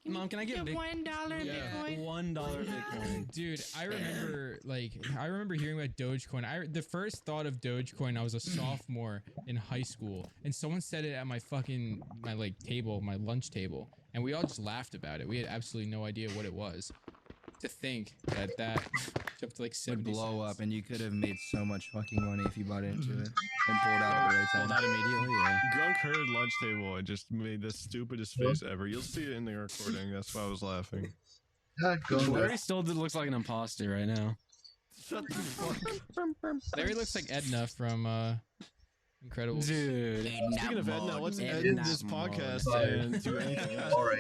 Speaker 3: Mom, can I get
Speaker 4: $1
Speaker 2: Yeah.
Speaker 4: Bitcoin?
Speaker 3: $1 Bitcoin?
Speaker 2: Dude, I remember hearing about Dogecoin. The first thought of Dogecoin, I was a sophomore in high school, and someone said it at my lunch table, and we all just laughed about it. We had absolutely no idea what it was. To think that jumped to like
Speaker 4: Would
Speaker 2: 70
Speaker 4: blow
Speaker 2: cents.
Speaker 4: up, and you could have made so much fucking money if you bought into it and pulled out at the right
Speaker 3: Pulled
Speaker 4: time.
Speaker 3: out immediately, yeah.
Speaker 5: Grunk heard lunch table and just made the stupidest face ever. You'll see it in the recording. That's why I was laughing.
Speaker 3: Larry still looks like an imposter right now.
Speaker 5: Shut the fuck.
Speaker 2: Larry looks like Edna from Incredibles.
Speaker 3: Dude.
Speaker 5: Speaking of Edna, let's
Speaker 3: Edna
Speaker 5: end this
Speaker 3: mode.
Speaker 5: podcast
Speaker 1: Fire.
Speaker 5: and do anything else.
Speaker 1: Alright,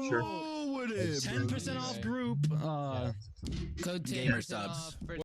Speaker 1: sure.
Speaker 5: Oh, what is
Speaker 3: 10% off group.
Speaker 7: Code
Speaker 4: Gamer
Speaker 7: 10%
Speaker 4: subs.
Speaker 7: off for